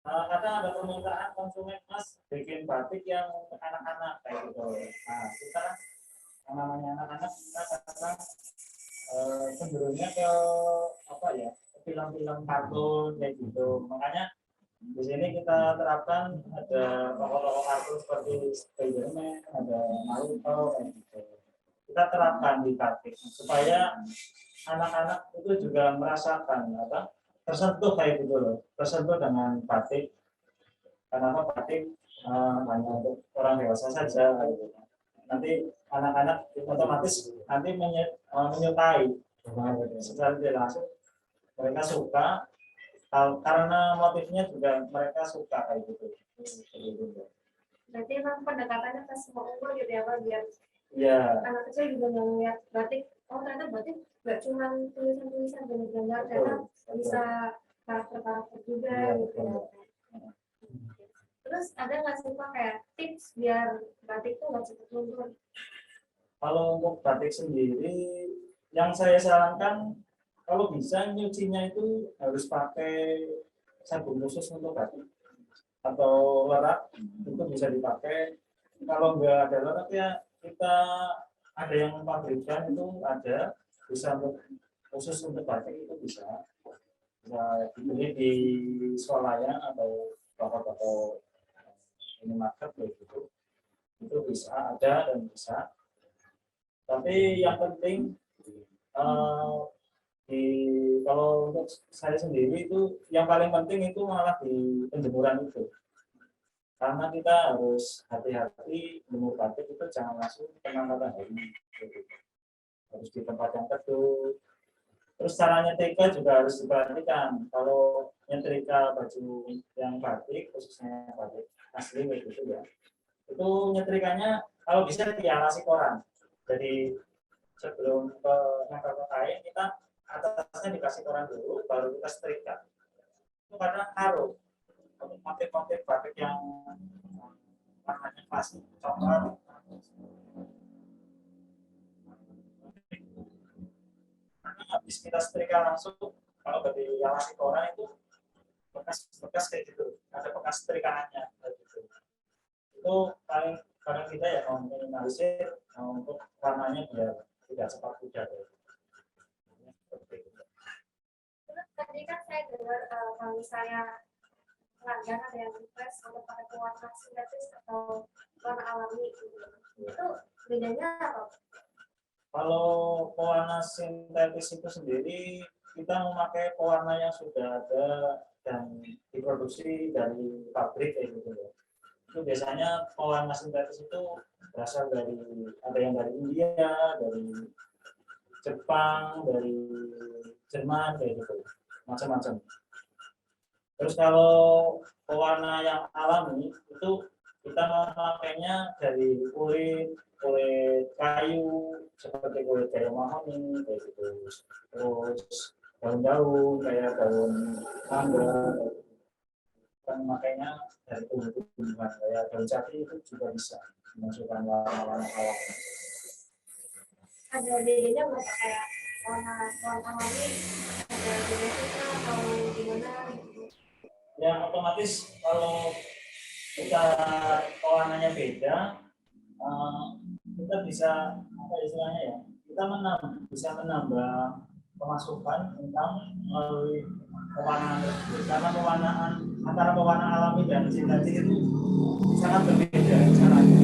kadang ada permintaan konsumen Mas bikin batik yang untuk anak-anak kayak gitu. Nah, kita namanya anak-anak kita kadang cenderungnya ke apa ya, film-film kartun kayak gitu. Makanya di sini kita terapkan ada tokoh-tokoh kartun seperti Spiderman, ada Naruto kayak gitu. Kita terapkan di batik supaya anak-anak itu juga merasakan apa, tersentuh kayak gitu loh, tersentuh dengan batik. Karena batik hanya untuk orang dewasa saja kayak gitu. Nanti anak-anak otomatis nanti menyukai secara tidak langsung, mereka suka karena motifnya juga mereka suka kayak gitu. Berarti memang pendekatannya ke semua umur gitu ya Pak, biar ya, anak kecil juga ngeliat batik, oh ternyata batik nggak cuma tulisan-tulisan gambar-gambar, ternyata bisa karakter-karakter juga gitu ya. Terus ada nggak sih Pak kayak tips biar batik tuh nggak cepat luntur? kalau untuk batik sendiri yang saya sarankan kalau bisa nyucinya itu harus pakai sabun khusus untuk batik atau lerak, itu bisa dipakai. Kalau nggak ada lerak ya kita ada yang pabrikan itu ada, bisa untuk khusus untuk batik itu bisa dibeli di swalayan atau toko-toko minimarket kayak gitu, itu bisa ada dan bisa. Tapi yang penting di kalau untuk saya sendiri itu yang paling penting itu malah di penjemuran itu, karena kita harus hati-hati jemur batik itu jangan langsung kena matahari, harus di tempat yang teduh. Terus cara nyetrika juga harus diperhatikan. Kalau nyetrika baju yang batik, khususnya batik asli gitu ya, itu nyetrikanya kalau bisa dialasi koran. Jadi sebelum ke kain kita atasnya dikasih koran dulu, baru kita setrika. Itu karena harum. Untuk motif-motif batik yang warnanya klasik, coklat, karena habis kita setrika langsung, kalau dialasi koran itu bekas kayak gitu, ada bekas setrikaannya gitu. Itu paling kita ya meminimalisir untuk warnanya biar tidak cepat pudar. Terus tadi kan saya dengar kalau misalnya pelanggan ada yang request untuk pakai pewarna sintetis atau warna alami gitu. Itu bedanya apa? Kalau pewarna sintetis itu sendiri kita memakai pewarna yang sudah ada dan diproduksi dari pabrik kayak gitu ya. Itu biasanya pewarna sintetis itu berasal dari, ada yang dari India, dari Jepang, dari Jerman kayak gitu, macam-macam. Terus kalau pewarna yang alami itu kita memakainya dari kulit kayu seperti kulit kayu mahoni kayak gitu. Terus daun-daun kayak daun mangga, kan makanya dari tumbuh-tumbuhan kayak daun jati itu juga bisa dimasukkan warna-warna alami. Ada bedanya nggak Pak? Kayak warna alami ada bedanya atau gimana gitu? Ya otomatis kalau kita pewarnanya beda, kita bisa apa istilahnya ya, kita bisa menambah pemasukan tentang melalui pewarnaan tersebut, karena pewarnaan antara pewarna alami dan sintetis itu sangat berbeda caranya.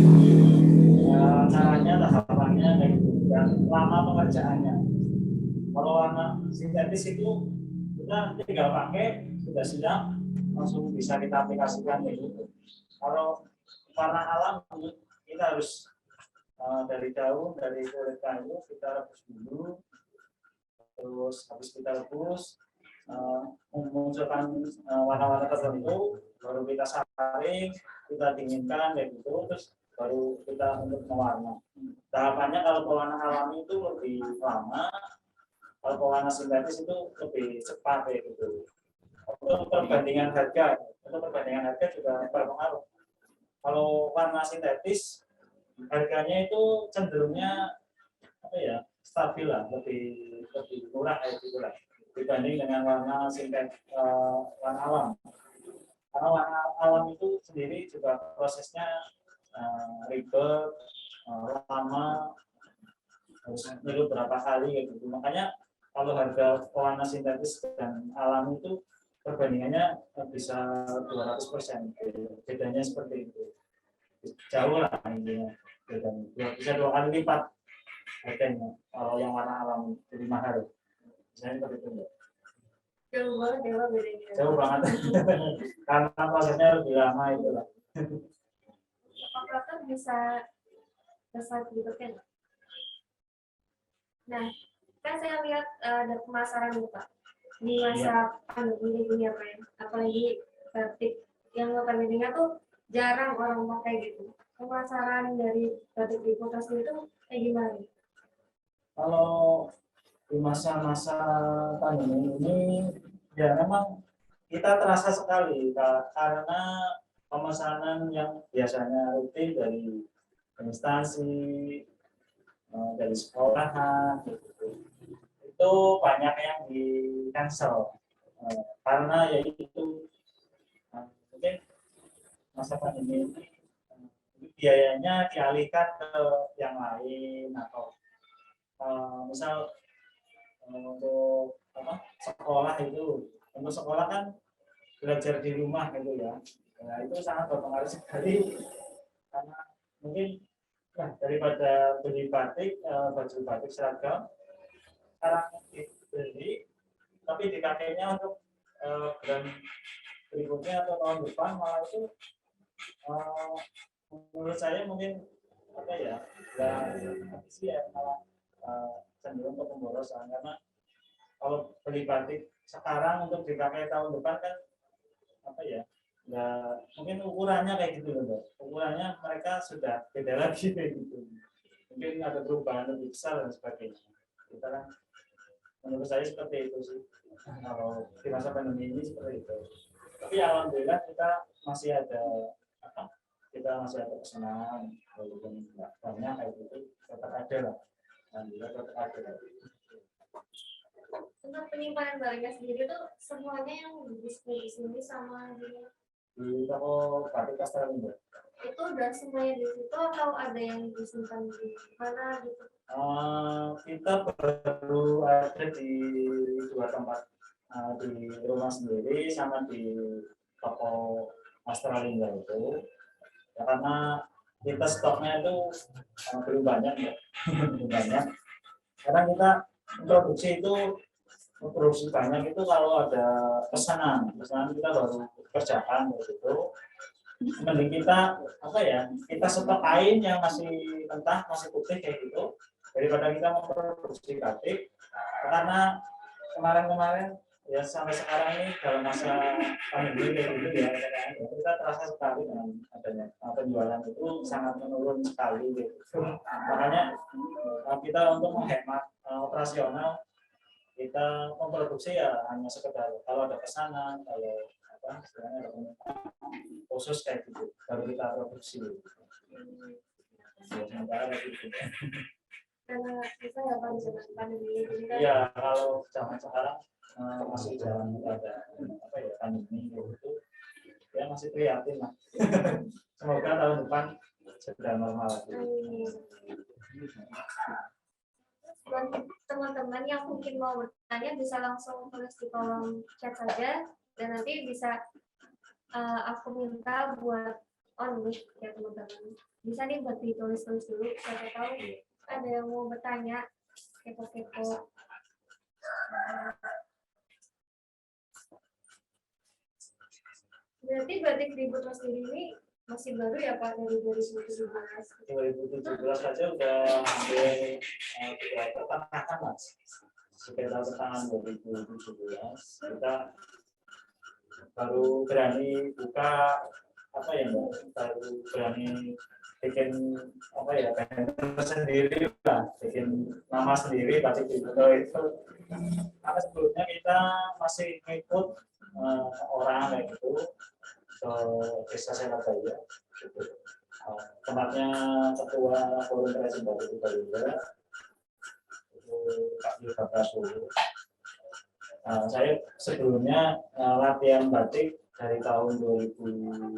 Ya, caranya, tahapannya dan lama pengerjaannya. Kalau warna sintetis itu kita tinggal pakai sudah siap, langsung bisa kita aplikasikan kayak gitu. Kalau warna alami kita harus dari daun, dari kulit kayu kita rebus dulu, terus habis kita rebus memunculkan warna-warna tertentu, baru kita saring, kita dinginkan kayak gitu, terus baru kita untuk mewarna. Tahapannya kalau pewarna alami itu lebih lama, kalau pewarna sintetis itu lebih cepat kayak gitu. Untuk perbandingan harga juga berpengaruh. Kalau warna sintetis harganya itu cenderungnya apa ya, stabil lah, lebih murah kayak gitu lah dibanding dengan warna sintetis, warna alam. Karena warna alam itu sendiri juga prosesnya ribet, lama, harus nyelup berapa kali gitu. Makanya kalau harga pewarna sintetis dan alam itu perbandingannya bisa 200%. Bedanya seperti itu. Jauh lah intinya. Bisa 2 kali lipat harganya kalau yang warna alam lebih mahal. Misalnya seperti itu. Jauh banget ya Pak bedanya. Jauh banget. Karena prosesnya lebih lama itu lah. Operator bisa slide berikutnya nggak? Nah, kan saya lihat ada pemasaran nih Pak di masa pandemi ini ya Pak ya. Apalagi batik yang notabene tuh jarang orang pakai gitu. Pemasaran dari batik di kota sendiri itu kayak gimana? Kalau di masa-masa pandemi ini ya memang kita terasa sekali karena pemesanan yang biasanya rutin dari instansi, dari sekolahan gitu, itu banyak yang di cancel karena yaitu mungkin masa pandemi ini biayanya dialihkan ke yang lain, atau misal untuk sekolah itu, untuk sekolah kan belajar di rumah gitu ya. Nah, itu sangat berpengaruh sekali karena mungkin daripada beli batik, baju batik seragam, sekarang dibeli, tapi dipakainya untuk bulan berikutnya atau tahun depan malah itu menurut saya mungkin apa ya, sih ya malah cenderung ke pemborosan, karena kalau beli batik sekarang untuk dipakai tahun depan kan apa ya, nggak mungkin ukurannya kayak gitu loh, ukurannya mereka sudah beda lagi kayak gitu, mungkin ada perubahan lebih besar dan sebagainya. Kita kan menurut saya seperti itu sih kalau di masa pandemi ini seperti itu. Tapi alhamdulillah kita masih ada pesanan walaupun nggak banyak kayak gitu, tetap ada lah, alhamdulillah tetap ada. Untuk penyimpanan barangnya sendiri tuh semuanya yang di sini sama Di toko batik Castello itu udah semuanya di situ atau ada yang disimpan di mana gitu? Kita baru ada di 2 tempat, di rumah sendiri sama di toko Astralingga itu ya, karena kita stoknya itu belum banyak ya. Belum banyak karena kita produksi banyak itu kalau ada pesanan kita baru kerjakan begitu. Mending kita kita stok kain yang masih mentah, masih putih kayak gitu, daripada kita memproduksi batik. Karena kemarin ya sampai sekarang ini dalam masa pandemi kayak gitu ya, kita terasa sekali dengan adanya penjualan itu sangat menurun sekali gitu. Makanya kita untuk menghemat operasional, kita memproduksi ya hanya sekedar kalau ada pesanan, kalau istilahnya ada khusus kayak gitu baru kita produksi. Sementara gitu. Karena kita nggak tahu zaman pandemi ini kan. Iya, kalau zaman sekarang masih jarang ada pandemi gitu, ya masih prihatin lah. Semoga tahun depan sudah normal lagi. Dan teman-teman yang mungkin mau bertanya bisa langsung tulis di kolom chat saja, dan nanti bisa aku minta buat on mic ya teman-teman. Bisa nih buat ditulis-tulis dulu, siapa tahu ada yang mau bertanya, kepo-kepo. Berarti batik di Putra sendiri ini masih baru ya Pak, dari 2017? 2017 saja udah hampir pertengahan lah, sekitar pertengahan 2017 kita baru berani buka baru berani bikin banner sendiri lah, bikin nama sendiri batik di Putra itu. Karena sebelumnya kita masih ngikut orang kayak gitu ke desa Selabaya gitu. Tempatnya ketua forum kreasi batik di Bali itu Pak Yuda Prasulu. Saya sebelumnya latihan batik dari tahun 2007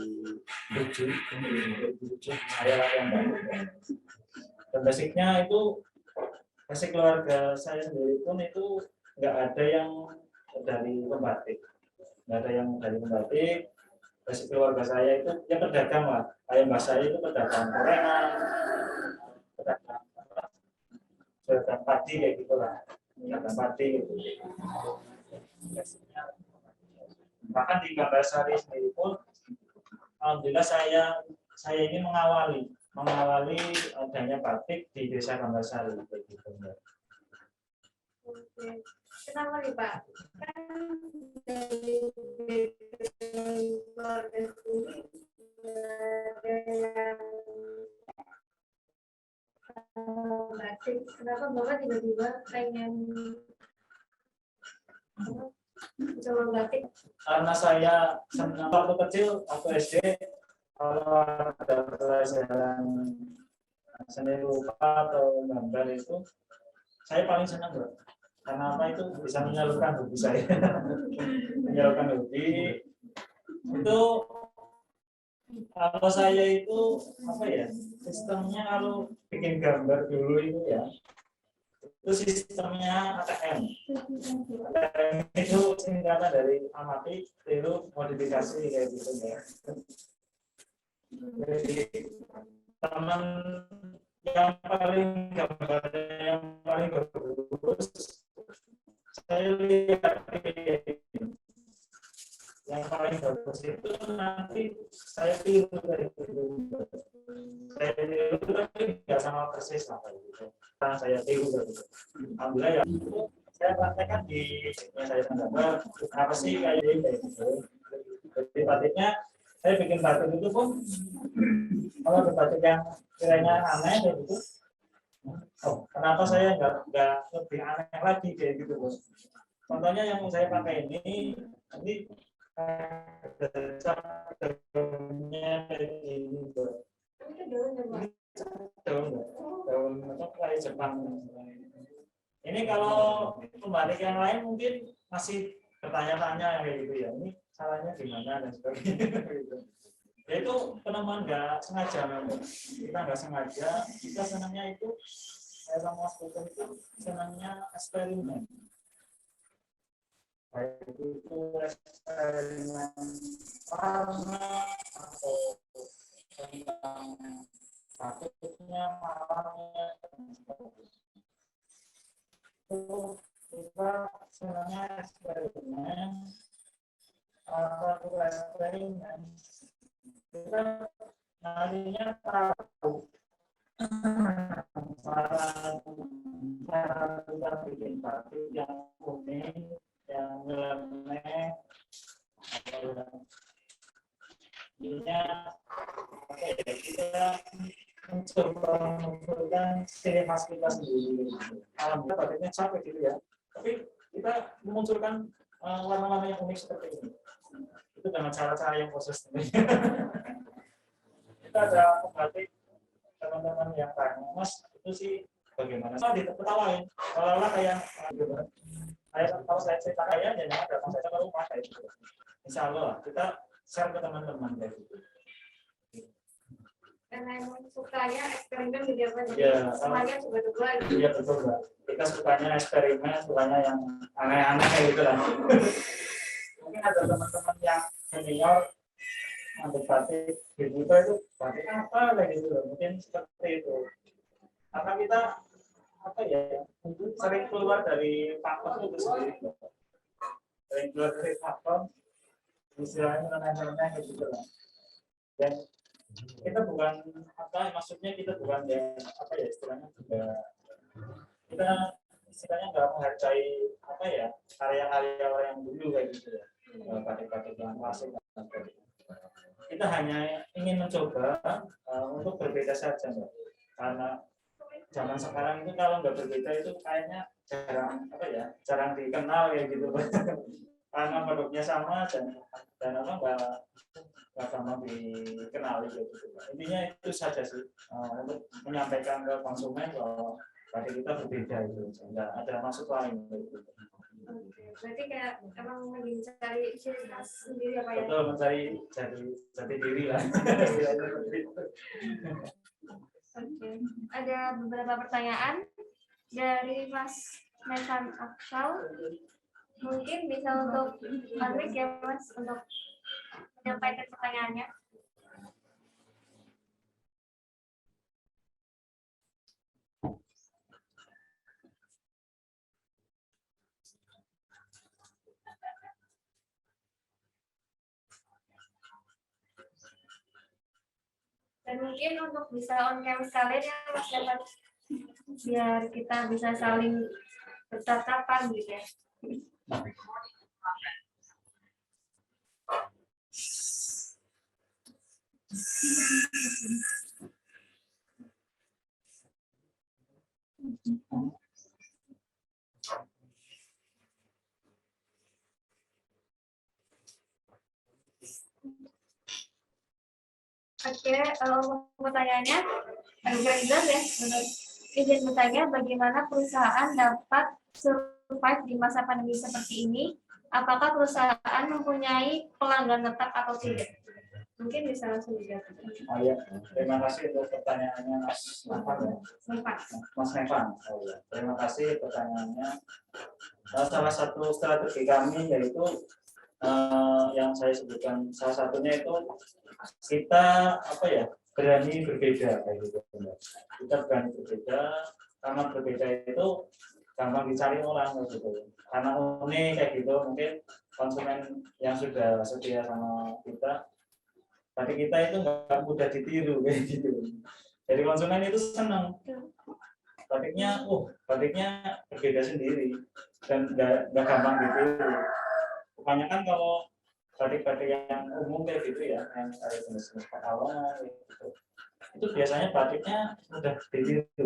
saya latihan batik. Dan basicnya itu, basic keluarga saya sendiri pun itu nggak ada yang dari pembatik, basic keluarga saya itu ya pedagang lah, kayak mbak saya itu pedagang gorengan, pedagang padi kayak gitulah, pedagang padi gitu. Bahkan di Gambasari sendiri pun alhamdulillah saya ini mengawali adanya batik di desa Gambasari kayak gitu. Oke. Kenapa nih Pak? Kan dari keluarga sendiri ada yang batik. Kenapa Bapak tiba-tiba pengen coba batik? Karena saya senang waktu kecil, waktu SD, kalau ada pelajaran seni rupa atau gambar itu, saya paling senang loh. Karena apa, itu bisa menyalurkan hobi saya. Menyalurkan hobi itu, kalau saya itu sistemnya kalau bikin gambar dulu itu ya, itu sistemnya ATM. ATM itu singkatan dari amati, tiru, modifikasi kayak gitu ya. Jadi teman yang paling gambarnya yang paling bagus saya lihat yang paling bagus itu nanti saya tiru dari itu. Saya tiru tapi nggak sama persis apa gitu. Nah, saya tiru dari itu. Alhamdulillah ya. Saya praktekkan di yang saya gambar apa sih kayak gitu. Jadi batiknya saya bikin batik itu pun kalau ada batik yang kiranya aneh kayak gitu. Oh, kenapa saya nggak lebih aneh lagi kayak gitu bos? Contohnya yang saya pakai ini daunnya kayak gini bos. Daun kayak Jepang. Ini kalau pembalik yang lain mungkin masih bertanya-tanya kayak gitu ya. Ini salahnya gimana dan sebagainya. Gitu. Ya itu penemuan nggak sengaja, kita nggak sengaja, kita senangnya itu saya sama Mas Putu itu senangnya eksperimen. Baik itu eksperimen warna atau tentang batiknya, malamnya, dan sebagainya. Itu kita senangnya eksperimen, satu eksperimen. Kita nantinya tahu cara kita bikin batik yang kuning, yang nyeleneh, kita mencoba mengumpulkan ciri khas kita sendiri. Alhamdulillah batiknya capek gitu ya, tapi kita memunculkan warna-warna yang unik seperti ini. Itu dengan cara-cara yang khusus. Kita ada pembatik teman-teman yang tanya, Mas itu sih bagaimana? Saya diketawain, kalau kayak kalau saya cerita kayak ya jangan datang saja ke rumah kayak gitu. Insya Allah kita share ke teman-teman kayak gitu. Karena emang sukanya eksperimen di Jerman, Ya, semuanya coba-coba. Iya betul Mbak. Kita sukanya eksperimen, sukanya yang aneh-aneh kayak gitu lah. Mungkin ada teman-teman yang senior ambil batik dibuka itu batik apa kayak gitu loh, mungkin seperti itu. Karena kita apa ya sering keluar dari pakem itu sendiri, sering keluar dari pakem, istilahnya menanam-nanam gitu lah. Dan kita bukan apa maksudnya kita bukan ya apa ya istilahnya juga kita istilahnya nggak menghargai apa ya karya-karya orang yang dulu kayak gitu ya, batik-batik yang klasik. Kita hanya ingin mencoba untuk berbeda saja, Mbak. Karena zaman sekarang itu kalau nggak berbeda itu kayaknya jarang dikenal kayak gitu. Karena produknya sama dan apa nggak gampang dikenali gitu. Intinya itu saja sih untuk menyampaikan ke konsumen bahwa batik kita berbeda itu, nggak ada maksud lain. Gitu. Berarti kayak emang mencari ciri khas sendiri apa ya? Betul, mencari jati diri lah. Oke. Ada beberapa pertanyaan dari Mas Nevan Aksal. Mungkin bisa untuk Patrick ya Mas untuk menyampaikan pertanyaannya. Dan mungkin untuk bisa on cam sekalian ya Mas Nevan, biar kita bisa saling bertatapan gitu ya. Oke, pertanyaannya agak jelas ya. Izin bertanya, bagaimana perusahaan dapat survive di masa pandemi seperti ini? Apakah perusahaan mempunyai pelanggan tetap atau tidak? Mungkin bisa langsung dijawab. Oh ya, terima kasih untuk pertanyaannya Mas Nevan. Mas Nevan, oh ya, terima kasih pertanyaannya. Salah satu strategi kami yaitu yang saya sebutkan salah satunya itu kita apa ya berani berbeda kayak gitu. Kita berani berbeda karena berbeda itu gampang dicari orang gitu. Karena unik kayak gitu, mungkin konsumen yang sudah setia sama kita, batik kita itu nggak mudah ditiru kayak gitu. Jadi konsumen itu senang. Batiknya berbeda sendiri dan nggak gampang ditiru. Kebanyakan kalau batik-batik yang umum kayak gitu ya, yang kayak jenis-jenis pekalongan gitu, itu biasanya batiknya mudah ditiru,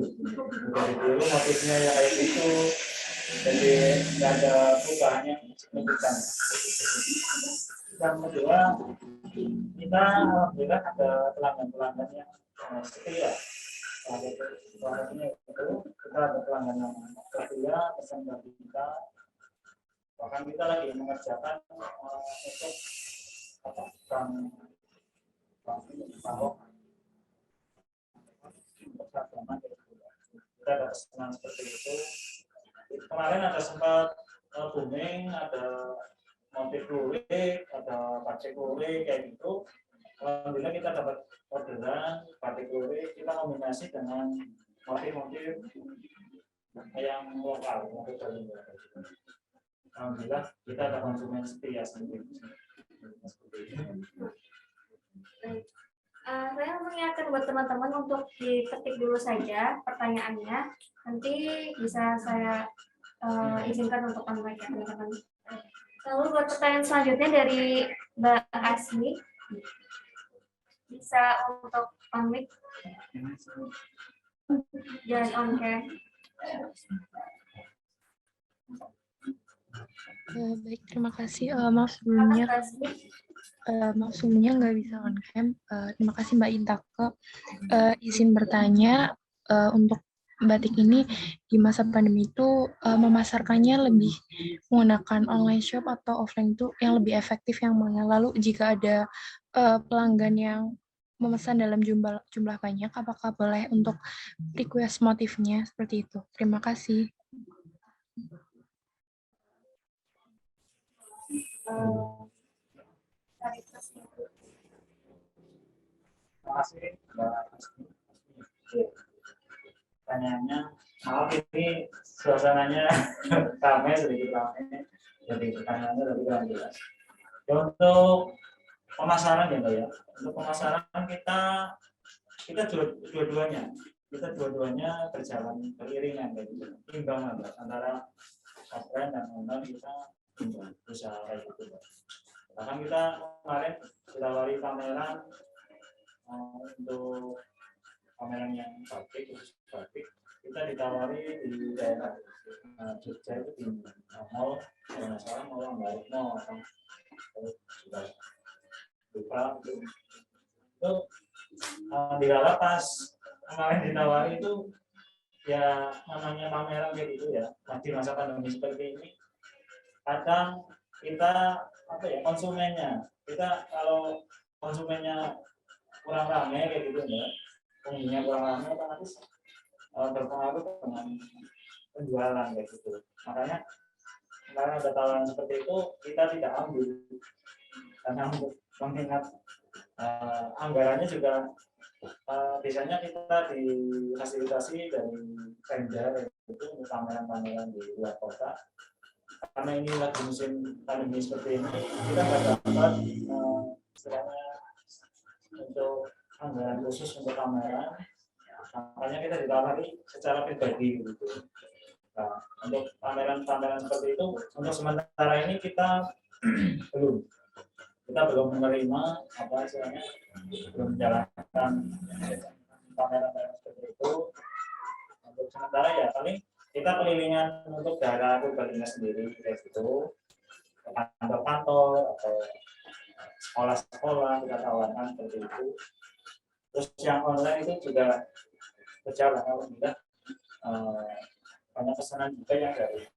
motifnya ya kayak gitu, jadi nggak ada perubahan yang signifikan. Yang kedua, kita alhamdulillah ada pelanggan yang setia. Pelanggannya itu kita ada pelanggan yang setia, pesan dari kita. Bahkan kita lagi mengerjakan untuk kita ada pesanan seperti itu. Kemarin ada sempat booming, ada motif lurik, ada batik lurik kayak gitu. Alhamdulillah kita dapat orderan batik lurik, kita kombinasi dengan motif-motif yang lokal, motif dari luar. Alhamdulillah kita ada konsumen setia sendiri. Saya mengingatkan buat teman-teman untuk diketik dulu saja pertanyaannya. Nanti bisa saya izinkan untuk unmic ya teman-teman. Lalu buat pertanyaan selanjutnya dari Mbak Asmi, bisa untuk unmic dan on cam. Baik, terima kasih. Maaf sebelumnya nggak bisa on cam. Terima kasih Mbak Intake. Izin bertanya, untuk batik ini di masa pandemi itu memasarkannya lebih menggunakan online shop atau offline itu yang lebih efektif yang mana? Lalu jika ada pelanggan yang memesan dalam jumlah banyak, apakah boleh untuk request motifnya seperti itu? Terima kasih. Terima kasih Mbak Asmi. Pertanyaannya, maaf ini suasananya ramai, sedikit ramai, jadi pertanyaannya lebih kurang jelas. Untuk pemasaran ya Mbak ya, untuk pemasaran kita dua-duanya berjalan beriringan kayak gitu, imbang Mbak, antara offline dan online kita berusaha kayak gitu Mbak. Bahkan kita kemarin ditawari pameran untuk pameran yang batik, kita ditawari di daerah Jogja itu di mall, kalau nggak salah mall Ambarukmo, sudah lupa itu dirala pas kemarin ditawari itu ya namanya pameran kayak gitu ya, di masa pandemi seperti ini kadang kita konsumennya, kita kalau konsumennya kurang ramai kayak gitu ya, pengunjungnya kurang ramai otomatis berpengaruh dengan penjualan kayak gitu. Makanya karena ada tawaran seperti itu kita tidak ambil, karena untuk mengingat anggarannya juga biasanya kita difasilitasi dari Pemda itu untuk pameran-pameran di luar kota. Karena ini lagi musim pandemi seperti ini, kita nggak dapat istilahnya untuk anggaran khusus untuk pameran, makanya kita ditawari secara pribadi gitu. Nah, untuk pameran-pameran seperti itu untuk sementara ini kita belum menerima istilahnya, belum menjalankan pameran seperti itu. Untuk sementara ya paling kita kelilingan untuk daerah Purbalingga sendiri kayak gitu, kantor-kantor atau sekolah-sekolah kita tawarkan seperti itu. Terus yang online itu juga berjalan, alhamdulillah banyak pesanan juga yang dari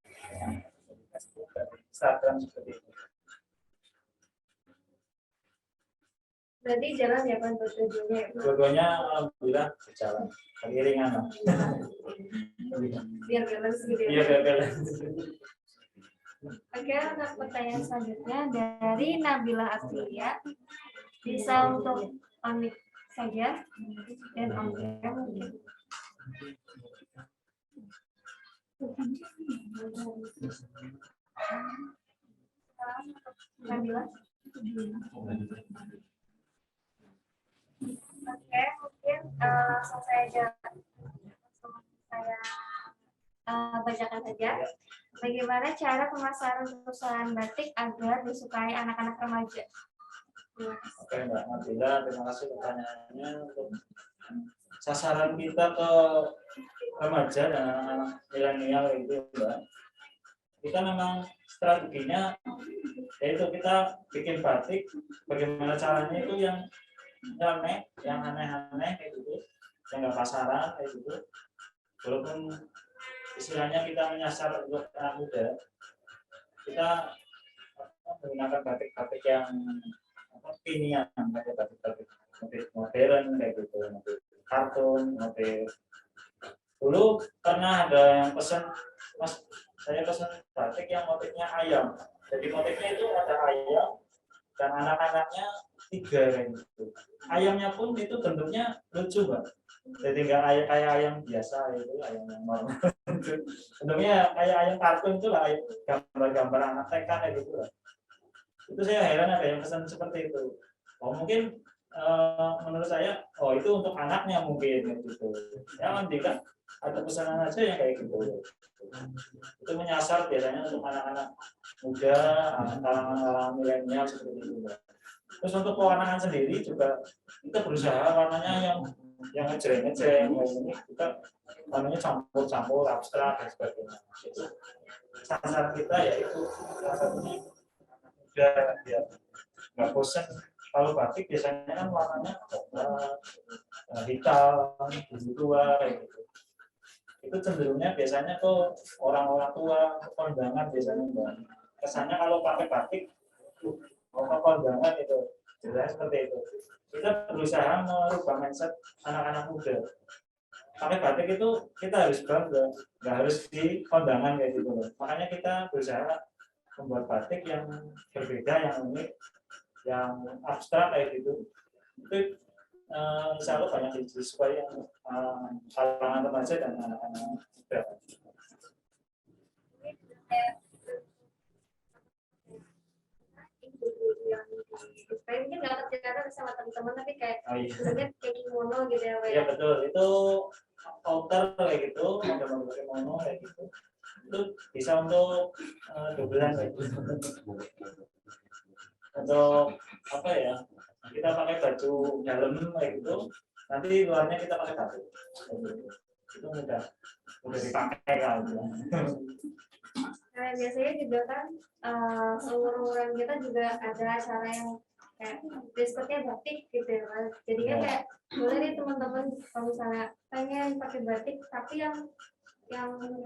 Instagram seperti itu. Berarti jalan ya Pak dua-duanya? Dua-duanya alhamdulillah berjalan, beriringan lah. Biar balance gitu ya. Iya, biar balance. Oke, untuk pertanyaan selanjutnya dari Nabila Aprilia, bisa untuk unmute saja dan on cam mungkin. Oke, mungkin langsung saya bacakan saja. Bagaimana cara pemasaran perusahaan batik agar disukai anak-anak remaja? Oke Mbak Nabila, terima kasih pertanyaannya. Untuk sasaran kita ke remaja dan anak-anak milenial itu Mbak, kita memang strateginya yaitu kita bikin batik, bagaimana caranya itu yang nyeleneh, yang aneh-aneh kayak gitu, yang nggak pasaran kayak gitu. Walaupun istilahnya kita menyasar untuk anak muda, kita menggunakan batik-batik yang kekinian, kayak batik-batik motif modern kayak gitu, motif kartun, motif. Dulu pernah ada yang pesan, Mas, saya pesan batik yang motifnya ayam. Jadi motifnya itu ada ayam dan anak-anaknya 3 kayak gitu. Ayamnya pun itu bentuknya lucu, Mbak. Jadi nggak kayak ayam biasa itu, ayam yang normal. Bentuknya kayak ayam kartun itu lah, gambar-gambar anak TK kayak gitu lah. Itu saya heran ada yang pesan seperti itu. Oh mungkin menurut saya, oh itu untuk anaknya mungkin gitu. Ya nanti kan ada pesanan aja yang kayak gitu. Itu menyasar biasanya untuk anak-anak muda, kalangan milenial seperti itu. Terus untuk pewarnaan sendiri juga kita berusaha warnanya yang ngejreng-ngejreng, ini kita warnanya campur-campur abstrak dan sebagainya. Itu sasaran kita yaitu satunya muda ya, nggak bosan. Kalau batik biasanya kan warnanya hitam, biru tua kayak gitu. Itu cenderungnya biasanya tuh orang-orang tua kondangan biasanya Mbak. Kesannya kalau pakai batik kondangan itu jelas seperti itu. Kita berusaha merubah mindset anak-anak muda. Pakai batik itu kita harus bangga, nggak harus di kondangan kayak gitu loh. Makanya kita berusaha membuat batik yang berbeda, yang unik, yang abstrak kayak gitu. Itu insya Allah banyak disukai yang kalangan remaja dan anak-anak muda. Saya mungkin nggak terjadi sama teman-teman, tapi kayak sebenarnya kayak kimono gitu ya, Pak. Iya betul, itu outer kayak gitu, model-model kimono kayak gitu. Itu bisa untuk dobelan kayak gitu. Untuk apa ya? Kita pakai baju dalam kayak gitu, nanti luarnya kita pakai batik. Itu mudah dipakai kan. Nah, biasanya juga kan seumuran kita juga ada acara yang kayak diskotnya batik gitu ya, Mas. Jadinya kayak boleh nih teman-teman kalau misalnya pengen pakai batik tapi yang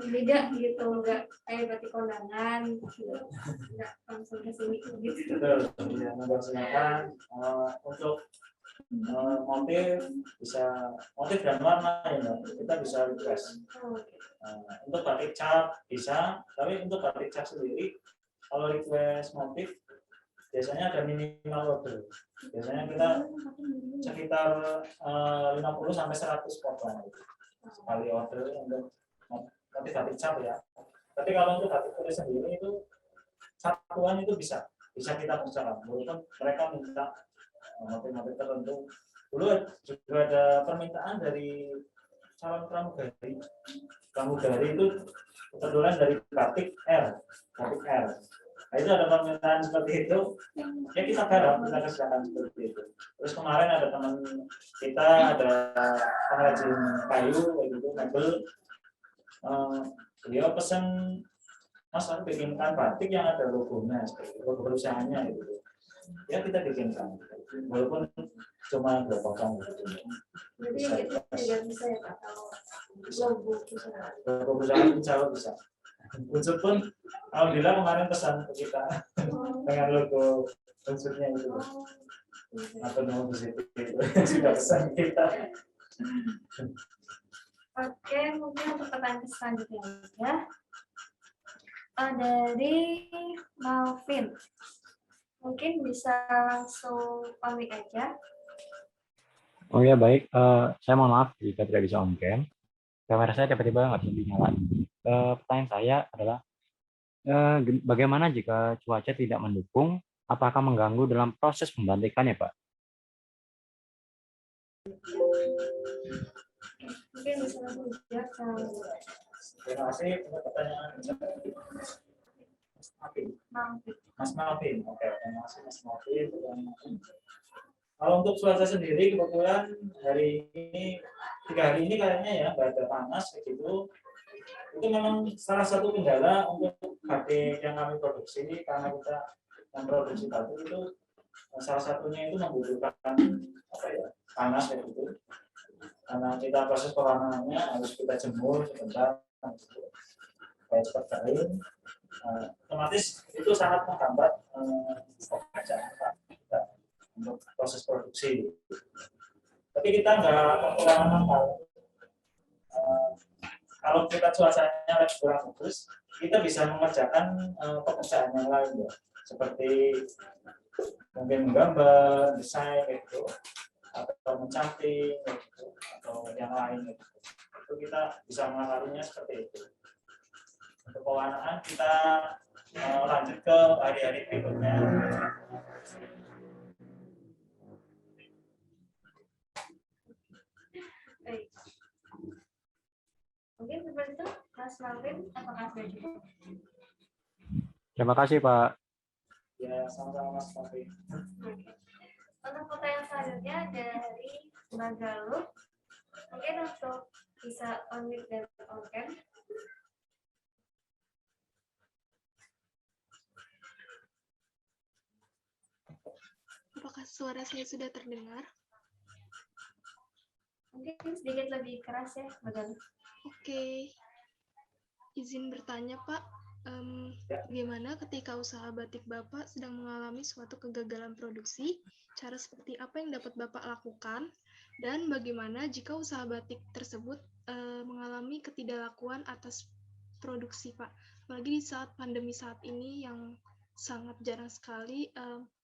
beda gitu, enggak kayak batik kondangan gitu, enggak langsung ke sini gitu. Betul, ya, silakan untuk motif bisa motif dan warna ya Mbak. Kita bisa request. Untuk batik cap bisa, tapi untuk batik cap sendiri kalau request motif biasanya ada minimal order. Biasanya kita sekitar 50 sampai 100 potong sekali order untuk motif batik cap ya. Tapi kalau untuk batik tulis sendiri itu satuan itu bisa kita kerjakan. Walaupun mereka minta motif-motif tertentu. Dulu juga ada permintaan dari calon pramugari. Pramugari itu kebetulan dari batik R. Nah, itu ada permintaan seperti itu, ya kita garap, kita kerjakan seperti itu. Terus kemarin ada teman kita, ada pengrajin kayu, kayak gitu, mebel. Beliau pesan, Mas, aku bikinkan batik yang ada logonya, logo perusahaannya gitu. Ya kita bikinkan, walaupun cuma 2 potong gitu. Jadi itu tidak bisa ya Pak, kalau logo perusahaan insya Allah bisa. Unsur pun alhamdulillah kemarin pesan ke kita dengan logo unsurnya itu. Atau nomor positif itu sudah pesan kita. Oke, mungkin untuk pertanyaan selanjutnya ya. Dari Malvin. Mungkin bisa langsung pamit aja. Oh ya baik, saya mohon maaf jika tidak bisa on cam. Kamera saya tiba-tiba nggak bisa dinyala. Pertanyaan saya adalah bagaimana jika cuaca tidak mendukung apakah mengganggu dalam proses pembatikannya, Pak? Mungkin bisa langsung dijawab. Terima kasih untuk pertanyaan Mas Malvin. Oke, terima kasih Mas Malvin. Kalau untuk cuaca sendiri kebetulan hari ini 3 hari ini kayaknya ya nggak ada panas kayak gitu. Itu memang salah satu kendala untuk batik yang kami produksi karena kita memproduksi batik itu salah satunya itu membutuhkan apa ya panas kayak gitu. Karena kita proses pewarnaannya harus kita jemur sebentar supaya cepat kering. Otomatis itu sangat menghambat pekerjaan kita untuk proses produksi. Tapi kita nggak kekurangan hal. Kalau kita cuacanya lagi kurang bagus, kita bisa mengerjakan pekerjaan yang lain, ya. Seperti mungkin menggambar, desain, gitu, atau mencanting, gitu, atau yang lain. Gitu. Itu kita bisa melakukannya seperti itu. Untuk pewarnaan kita lanjut ke hari-hari berikutnya. Mungkin seperti itu, Mas Malvin, apakah sudah cukup? Terima kasih, Pak. Ya, sama-sama Mas Malvin. Untuk pertanyaan selanjutnya dari Magalup, mungkin untuk bisa on-mic dan on-cam. Apakah suara saya sudah terdengar? Mungkin sedikit lebih keras ya, Magalup. Oke. Izin bertanya, Pak. Bagaimana ketika usaha batik Bapak sedang mengalami suatu kegagalan produksi? Cara seperti apa yang dapat Bapak lakukan? Dan bagaimana jika usaha batik tersebut mengalami ketidaklakuan atas produksi, Pak? Apalagi di saat pandemi saat ini yang sangat jarang sekali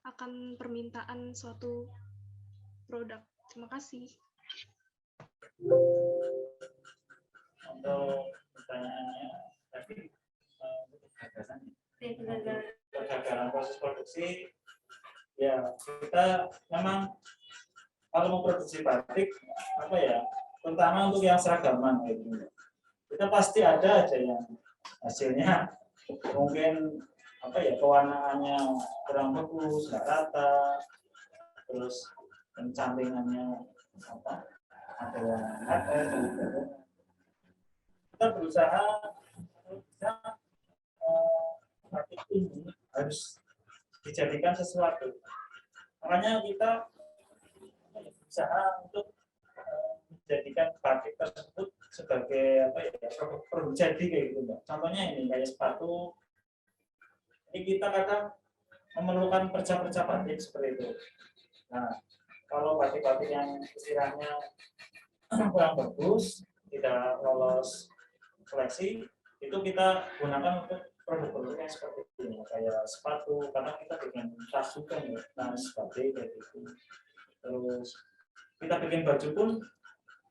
akan permintaan suatu produk. Terima kasih. Untuk pertanyaannya tadi kegagalan proses produksi, ya kita memang kalau mau produksi batik apa ya, terutama untuk yang seragaman gitu, kita pasti ada aja yang hasilnya mungkin apa ya pewarnaannya kurang bagus, nggak rata, terus pencantingannya apa ada yang kita berusaha batik ini harus dijadikan sesuatu. Makanya kita berusaha untuk menjadikan batik tersebut sebagai apa ya produk jadi kayak gitu, Mbak. Contohnya ini kayak sepatu. Ini kita kadang memerlukan perca-perca batik seperti itu. Nah, kalau batik-batik yang istilahnya kurang bagus, tidak lolos seleksi, itu kita gunakan untuk produk-produk yang seperti ini, kayak sepatu, karena kita bikin tas juga, nah seperti kayak gitu. Terus kita bikin baju pun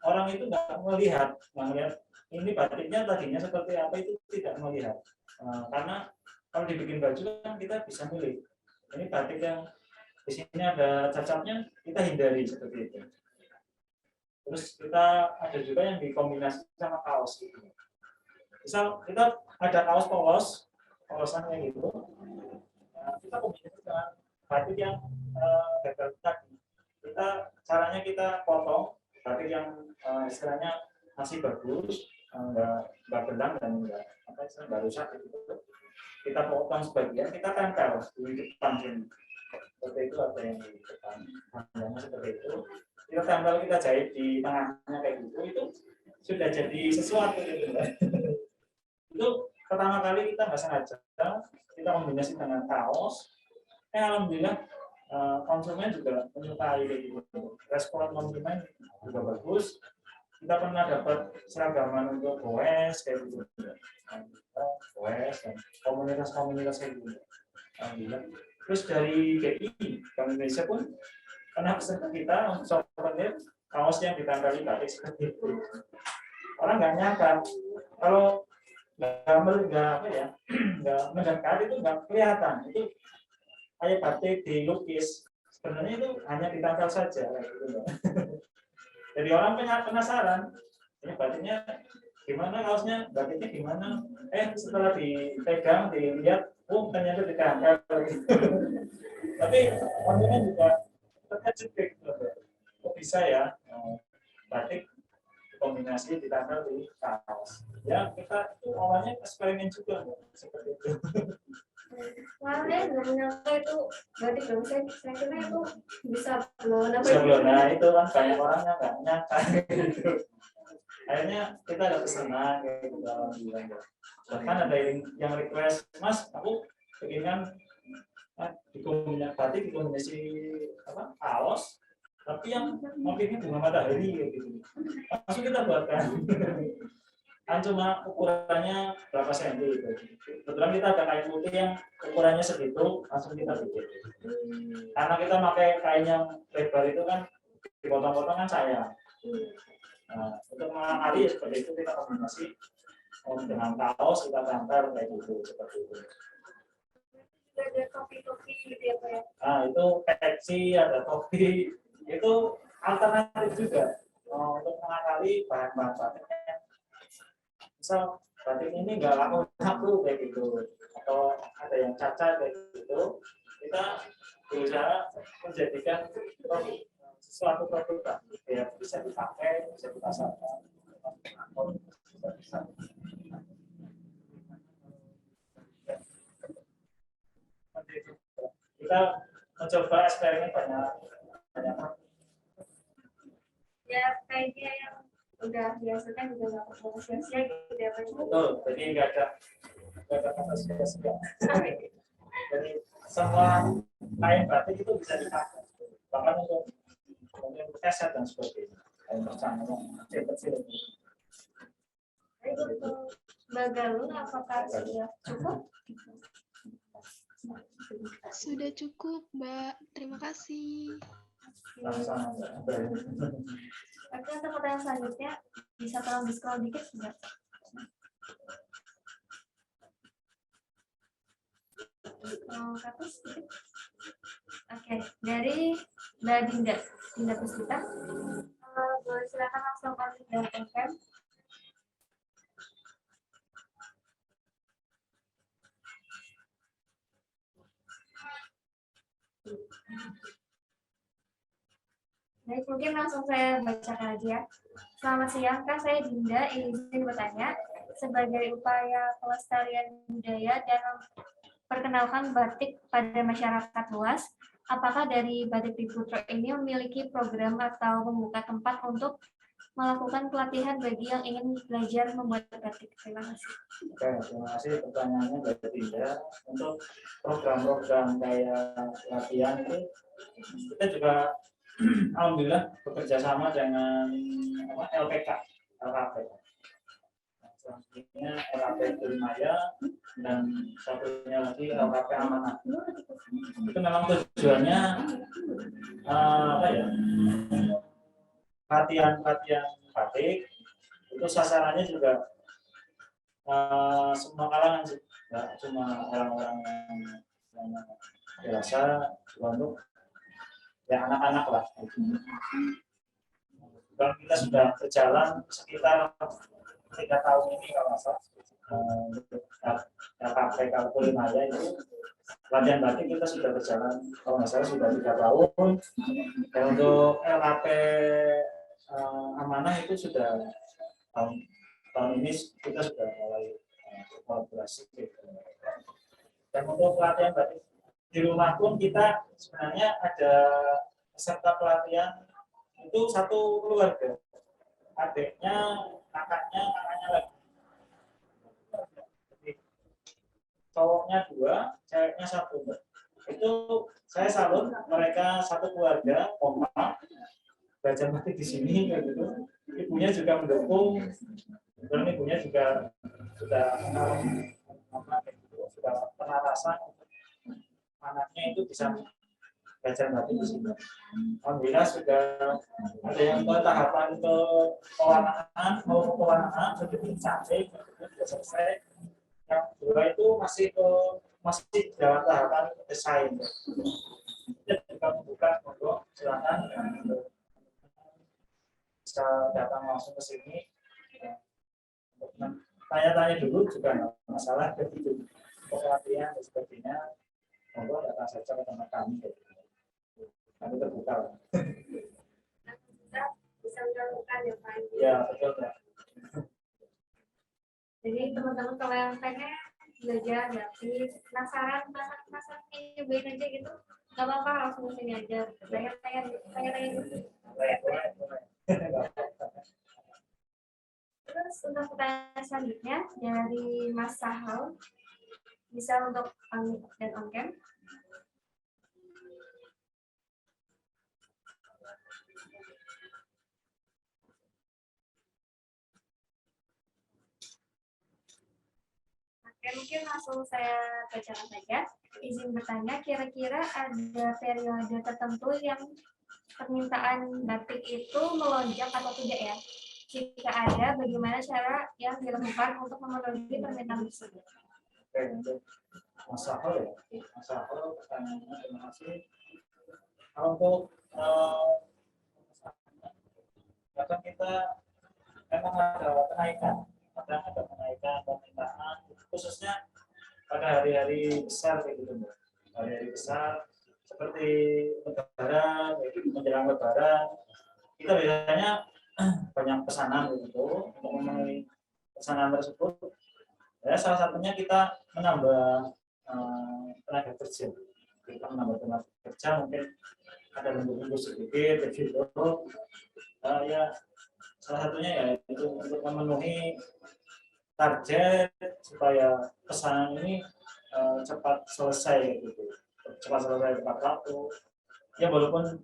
orang itu nggak melihat ini batiknya tadinya seperti apa, itu tidak melihat. Karena kalau dibikin baju kan kita bisa milih. Ini batik yang di sini ada cacatnya, kita hindari seperti itu. Terus kita ada juga yang dikombinasi sama kaos gitu. Misal kita ada kaos polosan kayak gitu, kita kombinasi dengan batik yang gagal tadi. Caranya kita potong batik yang istilahnya masih bagus, nggak belang dan nggak rusak gitu. Kita potong sebagian, kita tempel di depan sini. Seperti itu, ada yang di depan, seperti itu. Kita tempel, kita jahit di tengahnya kayak gitu, itu sudah jadi sesuatu gitu. Itu pertama kali kita nggak sengaja, kita kombinasi dengan kaos. Alhamdulillah konsumen juga menyukai kayak gitu. Respon konsumen juga bagus. Kita pernah dapat seragaman untuk goes kayak gitu. Goes dan komunitas-komunitas kayak gitu. Alhamdulillah. Terus dari GI, Bank Indonesia pun pernah pesan ke kita untuk souvenir kaos yang ditempeli batik seperti itu. Orang nggak nyangka kalau nggak mendekat itu nggak kelihatan. Itu kayak batik dilukis, sebenarnya itu hanya ditempel saja gitu loh. Jadi orang penasaran, ini batiknya gimana, kaosnya batiknya gimana, setelah dipegang dilihat, ternyata ditempel gitu. Tapi konsumen juga terkejut gitu, kok bisa ya batik kombinasi ditempel di kaos. Ya kita itu awalnya eksperimen juga seperti itu. Warnanya nggak menyangka itu batik dong. Saya kira itu bisa blown apa Bisa blown, nah itu kan banyak orangnya nggak nyangka gitu. Akhirnya kita ada pesanan kayak gitu, alhamdulillah. Bahkan ada yang request, Mas, aku pengen dikombinasi batik dikombinasi kaos, tapi yang motifnya bunga matahari kayak gitu. Langsung kita buatkan. Kan cuma ukurannya berapa senti gitu. Kebetulan kita ada kain putih yang ukurannya segitu, langsung kita bikin. Karena kita pakai kain yang lebar itu kan dipotong-potong kan sayang. Nah, untuk mengakali seperti itu kita kombinasi dengan kaos kita tempel kayak gitu, seperti itu. ada topi-topi gitu ya Pak ya? Nah itu peci, ada topi, itu alternatif juga untuk mengakali bahan-bahan batiknya. Misal batik ini nggak laku kayak gitu, atau ada yang cacat kayak gitu, kita berusaha menjadikan sesuatu produk biar bisa dipakai, bisa dipasarkan. Kita mencoba eksperimen banyak. Ya kayaknya yang udah biasa kan juga nggak perlu sia-sia gitu ya Pak. Betul, jadi nggak ada kata sia-sia. Jadi semua kain batik itu bisa dipakai, bahkan untuk keset dan sebagainya. Kain percamanya kecil-kecil. Baik, untuk Mbak Galung, apakah sudah cukup? Sudah cukup, Mbak. Terima kasih. Sama-sama. Oke, untuk pertanyaan selanjutnya bisa tolong di-scroll dikit Mbak. Oke, dari Mbak Dinda Puspita. Boleh silakan langsung kontak dengan MKM. Baik, mungkin langsung saya bacakan aja ya. Selamat siang, Kak. Saya Dinda, izin bertanya. Sebagai upaya pelestarian budaya dan memperkenalkan batik pada masyarakat luas, apakah dari Batik Dwi Putra ini memiliki program atau membuka tempat untuk melakukan pelatihan bagi yang ingin belajar membuat batik? Terima kasih. Oke, terima kasih pertanyaannya Mbak Dinda. Untuk program-program kayak pelatihan itu kita juga alhamdulillah bekerja sama dengan LPK, LKP. Selanjutnya LKP Kulimaya dan satunya lagi LKP Amanah. Itu memang tujuannya pelatihan batik itu sasarannya juga semua kalangan sih, nggak cuma orang-orang yang biasa, untuk ya anak-anak lah. Dan kita sudah berjalan sekitar 3 tahun ini kalau nggak salah. LKP Kulimaya itu latihan batik kita sudah berjalan kalau nggak salah sudah 3 tahun. Dan untuk LKP Amanah itu sudah tahun ini kita sudah mulai kolaborasi. Dan untuk pelatihan batik di rumah pun kita sebenarnya ada peserta pelatihan itu satu keluarga, adiknya, kakaknya lagi. Jadi, cowoknya 2, ceweknya 1. Itu saya salut, mereka satu keluarga kompak belajar batik di sini kayak gitu. Ibunya juga mendukung, dan ibunya juga sudah pernah rasa anaknya itu bisa belajar batik di sini. Alhamdulillah sudah ada yang ke tahapan ke pewarnaan, mau ke pewarnaan, sudah cantik, sudah selesai. Yang 2 itu masih ke masih dalam tahapan desain. Kita juga membuka monggo silakan bisa datang langsung ke sini untuk tanya-tanya dulu juga nggak masalah begitu, pelatihan dan sebagainya, monggo datang saja ke tempat kami, kami terbuka. Bisa melakukan ya Pak. Ya betul Pak. Jadi teman-teman kalau yang pengen belajar gratis, penasaran nyobain aja gitu, nggak apa-apa, langsung sini aja. Tanya-tanya gitu. Terus untuk pertanyaan selanjutnya dari Mas Sahal, bisa untuk dan on-cam. Oke, mungkin langsung saya bacakan saja. Izin bertanya, kira-kira ada periode tertentu yang permintaan batik itu melonjak atau tidak ya? Jika ada, bagaimana cara yang dilakukan untuk memenuhi permintaan tersebut? Oke, untuk Mas Sahal ya, Mas Sahal pertanyaannya terima kasih. Untuk kadang kita memang ada kenaikan, permintaan khususnya pada hari-hari besar kayak gitu, hari-hari besar seperti Lebaran, menjelang Lebaran, kita biasanya banyak pesanan gitu untuk memenuhi pesanan tersebut. Ya, salah satunya kita menambah tenaga kerja. Kita menambah tenaga kerja, mungkin ada minggu sedikit, begitu. Ya, salah satunya ya itu untuk memenuhi target supaya pesanan ini cepat selesai gitu, cepat selesai tepat waktu. Ya walaupun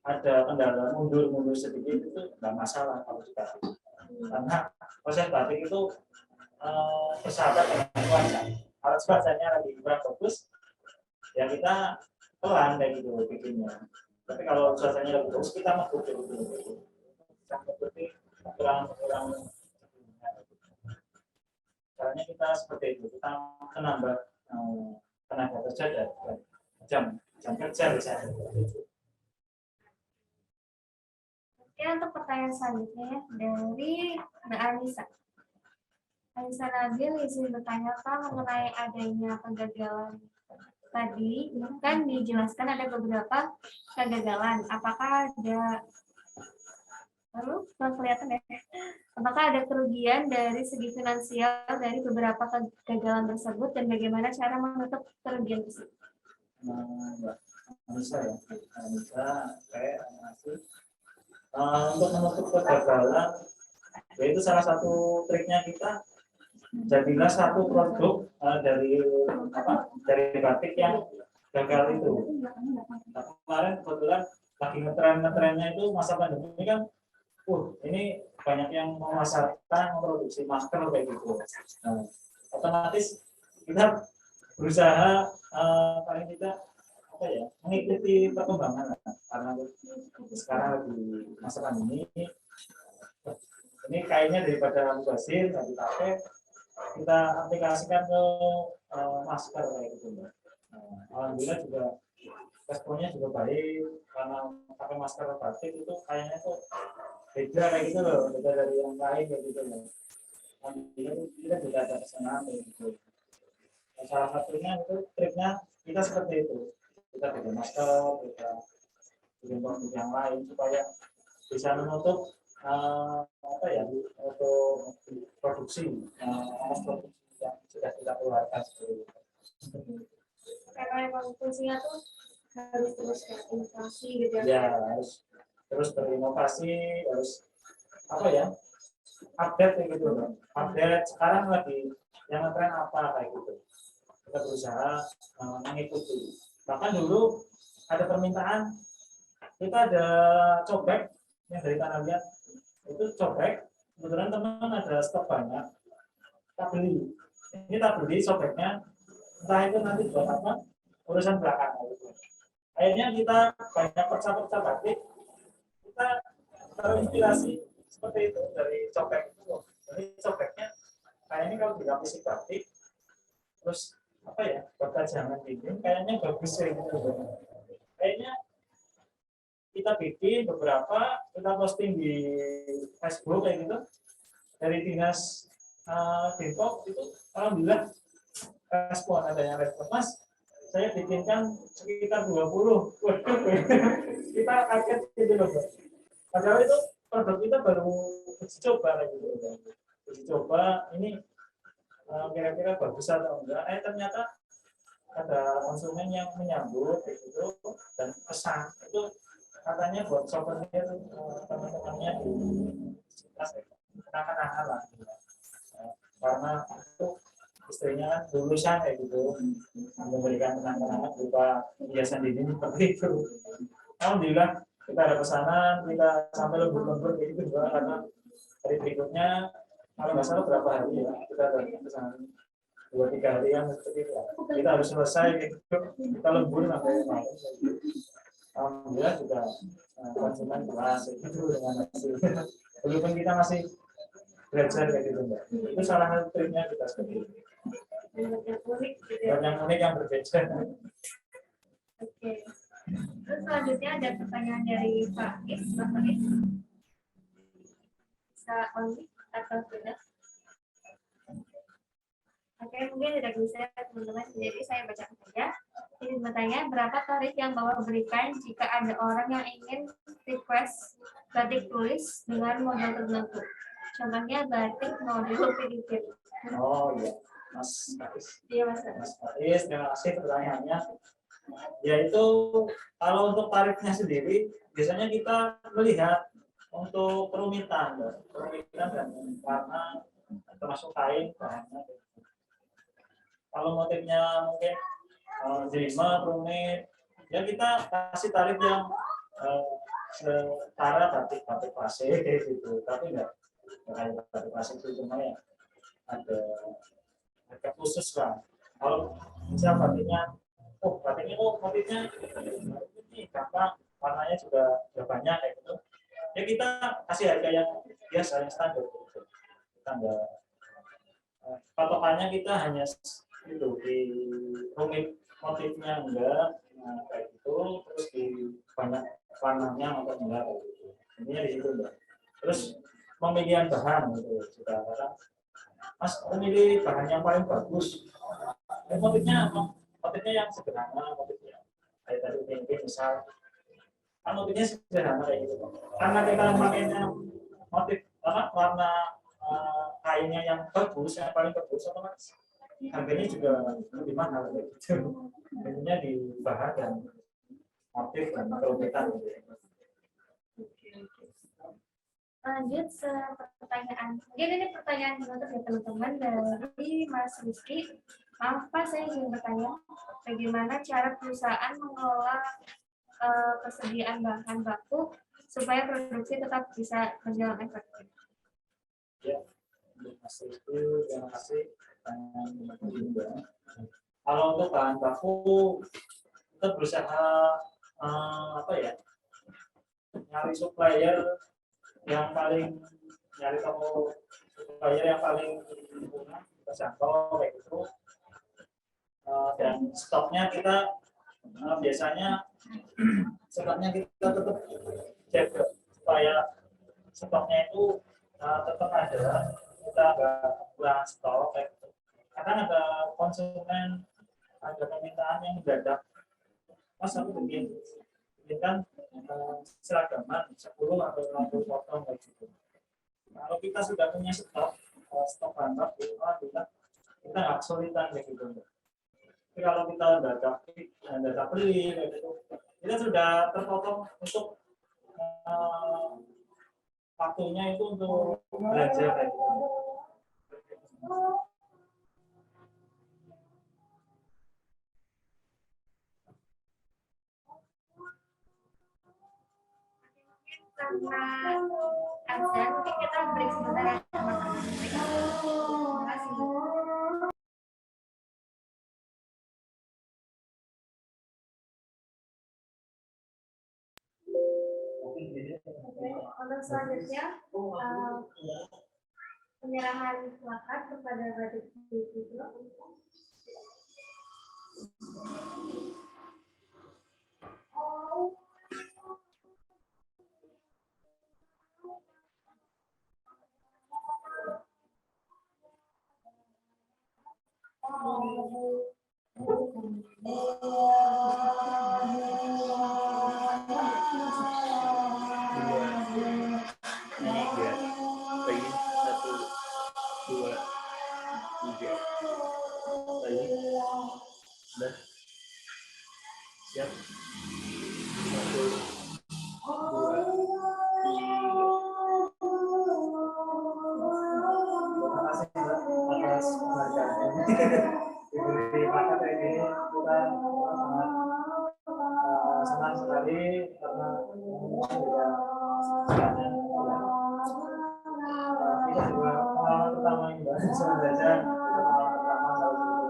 ada kendala mundur sedikit itu nggak masalah kalau kita, karena proses batik itu bersahabat dengan cuaca. Kalau cuacanya lagi kurang bagus, ya kita pelan kayak gitu bikinnya. Tapi kalau cuacanya lebih bagus, kita ngebut gitu. Seperti kurang. Caranya kita seperti itu, kita menambah tenaga kerja dan jam kerja misalnya. Oke, untuk pertanyaan selanjutnya dari Mbak Anissa. Anissa Nabil izin bertanya Pak mengenai adanya kegagalan. Tadi kan dijelaskan ada beberapa kegagalan. Apakah ada kelihatan ya? Apakah ada kerugian dari segi finansial dari beberapa kegagalan tersebut dan bagaimana cara menutup kerugian tersebut? Mbak Anissa ya, Anissa, saya masih untuk menutup kegagalan, yaitu salah satu triknya kita jadilah satu produk dari batik yang gagal itu. Nah, kemarin kebetulan lagi ngetrennya itu masa pandemi ini kan, ini banyak yang memasarkan memproduksi masker kayak gitu. Nah, otomatis kita berusaha paling tidak mengikuti perkembangan karena sekarang lagi masa pandemi. Ini kainnya daripada mubazir nggak dipakai, kita aplikasikan ke masker kayak gitu. Alhamdulillah juga responnya juga baik karena pakai masker batik itu kayaknya tuh beda kayak gitu loh, beda dari yang lain kayak gitu loh. Kita juga ada pesanan kayak gitu. Salah satunya itu triknya kita seperti itu, kita pakai masker, kita bikin produk yang lain supaya bisa menutup untuk produksi yang sudah kita keluarkan seperti itu. Karena memang fungsinya tuh harus terus berinovasi gitu ya, harus terus berinovasi, harus update kayak gitu loh. Update sekarang lagi yang ngetren apa kayak gitu, kita berusaha mengikuti. Bahkan dulu ada permintaan, kita ada cobek yang dari Tanah Liat, itu cobek kebetulan teman ada stok banyak, kita beli. Ini kita beli cobeknya, entah itu nanti buat apa, urusan belakangan gitu. Akhirnya kita banyak perca-perca batik, kita terinspirasi seperti itu dari cobek itu. Jadi cobeknya kayaknya kalau dilapisi batik, terus apa ya, bertajangan ini kayaknya bagus ya gitu. Kayaknya kita bikin beberapa, kita posting di Facebook kayak gitu dari dinas Depok itu, alhamdulillah respon, adanya respon. Mas, saya bikinkan sekitar 20. Waduh, kita kaget gitu loh. Padahal itu produk kita baru uji coba kayak gitu. Uji coba ini kira-kira bagus atau enggak. Ternyata ada konsumen yang menyambut gitu dan pesan itu katanya buat souvenir teman-temannya di kenang-kenangan lah. Karena itu istrinya kan lulusan kayak gitu, memberikan kenang-kenangan berupa hiasan dinding seperti itu. Alhamdulillah kita ada pesanan, kita sampai lembur-lembur kayak gitu juga, karena hari berikutnya kalau nggak salah berapa hari ya, kita ada pesanan 2-3 hari yang seperti itu. Kita harus selesai gitu, kita lembur sampai malam. Alhamdulillah juga konsumen puas itu dengan hasilnya. Walaupun kita masih belajar kayak gitu Mbak. Itu salah satu triknya kita seperti itu. Yang unik yang berbeda. Oke. Terus selanjutnya ada pertanyaan dari Pak Is. Bapak Is. Bisa on atau tidak? Oke, mungkin tidak bisa teman-teman. Jadi saya bacakan saja. Ini bertanya, berapa tarif yang Bapak berikan jika ada orang yang ingin request batik tulis dengan model tertentu? Contohnya batik model Filipina. Oh iya, Mas Is. Iya, Mas. Mas Is, terima kasih pertanyaannya. Yaitu kalau untuk tarifnya sendiri, biasanya kita melihat untuk kerumitan dan warna termasuk kain bahannya. Kalau motifnya mungkin jelimet, rumit, ya kita kasih tarif yang setara batik klasik gitu, tapi enggak kayak batik klasik itu, cuma ya ada harga khusus lah. Kalau misal batiknya, batiknya motifnya ini gampang, warnanya juga banyak kayak gitu, ya kita kasih harga yang biasa, yang standar gitu. Kita enggak patokannya kita hanya itu di rumit motifnya enggak, kayak gitu, terus di banyak warnanya atau enggak kayak gitu. Intinya di situ Mbak. Terus pemilihan bahan gitu juga kadang Mas memilih bahan yang paling bagus. Motifnya yang sederhana, motifnya kayak tadi mungkin misal kan motifnya sederhana kayak gitu. Karena kita makainya motif warna kainnya yang bagus, yang paling bagus, otomatis harganya juga lebih mahal gitu. Intinya di bahan dan motif dan kerumitan. Lanjut pertanyaan. Mungkin ini pertanyaan untuk ya teman-teman dari Mas Rizky. Maaf Pak, saya ingin bertanya, bagaimana cara perusahaan mengelola persediaan bahan baku supaya produksi tetap bisa berjalan efektif? Ya, Mas Rizky, terima kasih. Kalau untuk bahan baku kita berusaha nyari supplier yang paling toko supplier yang paling murah, kita jangkau kayak gitu, dan stoknya kita biasanya stoknya kita tetap jaga supaya stoknya itu tetap ada, kita nggak kurang stok kayak gitu. Kadang ada konsumen, ada permintaan yang mendadak, Mas aku bikinkan seragaman 10 atau 20 potong kayak gitu. Kalau kita sudah punya stok bahan baku, kita nggak kesulitan kayak gitu. Tapi kalau kita data beli kayak gitu, kita sudah terpotong untuk waktunya itu untuk belajar kayak gitu. Karena azan, mungkin kita break sebentar ya teman-teman. Terima kasih. Untuk selanjutnya penyerahan plakat kepada Batik itu. Senang sekali karena kita juga pengalaman pertama ini Mbak, saya belajar pengalaman pertama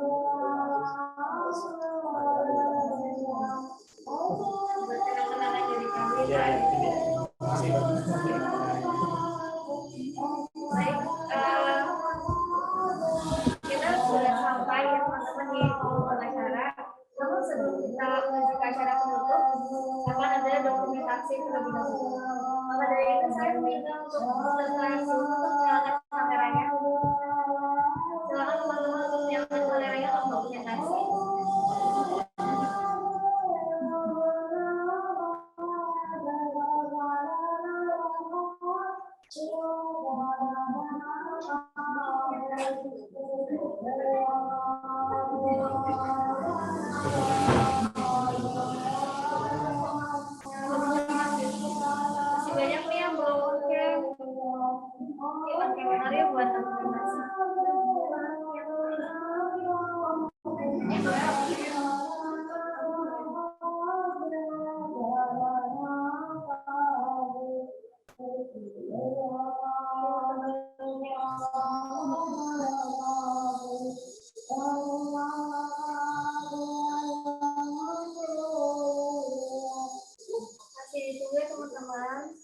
Kita sudah sampai ya teman-teman di penghujung acara. Namun sebelum kita menuju ke acara penutup, akan ada dokumentasi terlebih dahulu. Maka dari itu saya meminta untuk selesai untuk menyalakan kameranya. Silakan teman-teman untuk menyalakan kameranya untuk dokumentasi. Masih banyak nih yang belum share. Oke, benar ya buat dokumentasi. Masih ditunggu ya teman-teman.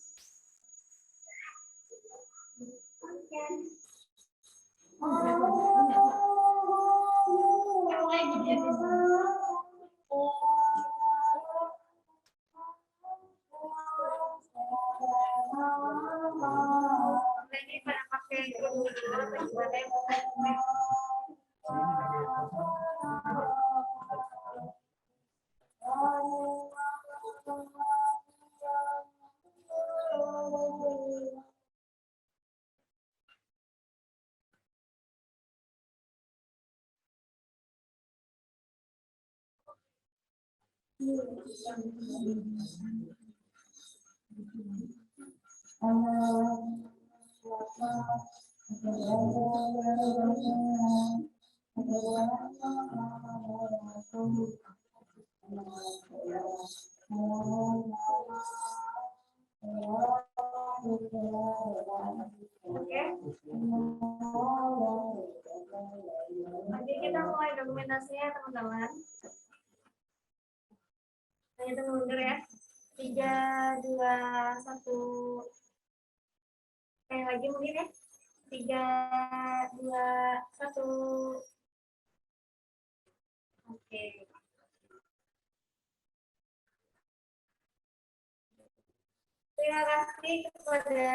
Oke. Ini pada pakai kerudung atau gimana ya? Oke. Nanti kita mulai dokumentasinya teman-teman. Saya tunggu mundur ya. 3, 2, 1. Kayak lagi mungkin ya. 3, 2, 1. Oke. Terima kasih kepada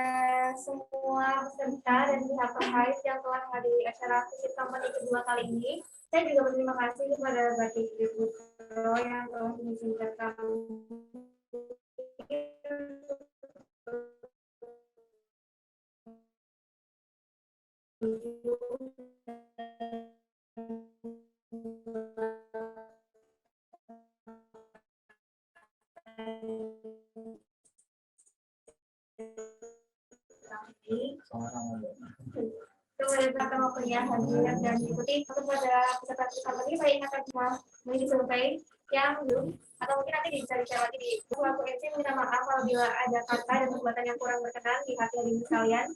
semua peserta dan pihak terkait yang telah menghadiri acara Visit Company kedua kali ini. Saya juga berterima kasih kepada Batik Dwi Putro yang telah mengizinkan kami kepada teman-teman waktunya hadir dan diikuti. Kepada peserta company saya ingatkan semua mengisi survei yang belum atau mungkin nanti bisa dicari di selaku MC. Minta maaf apabila ada kata dan perbuatan yang kurang berkenan di hati hadirin sekalian.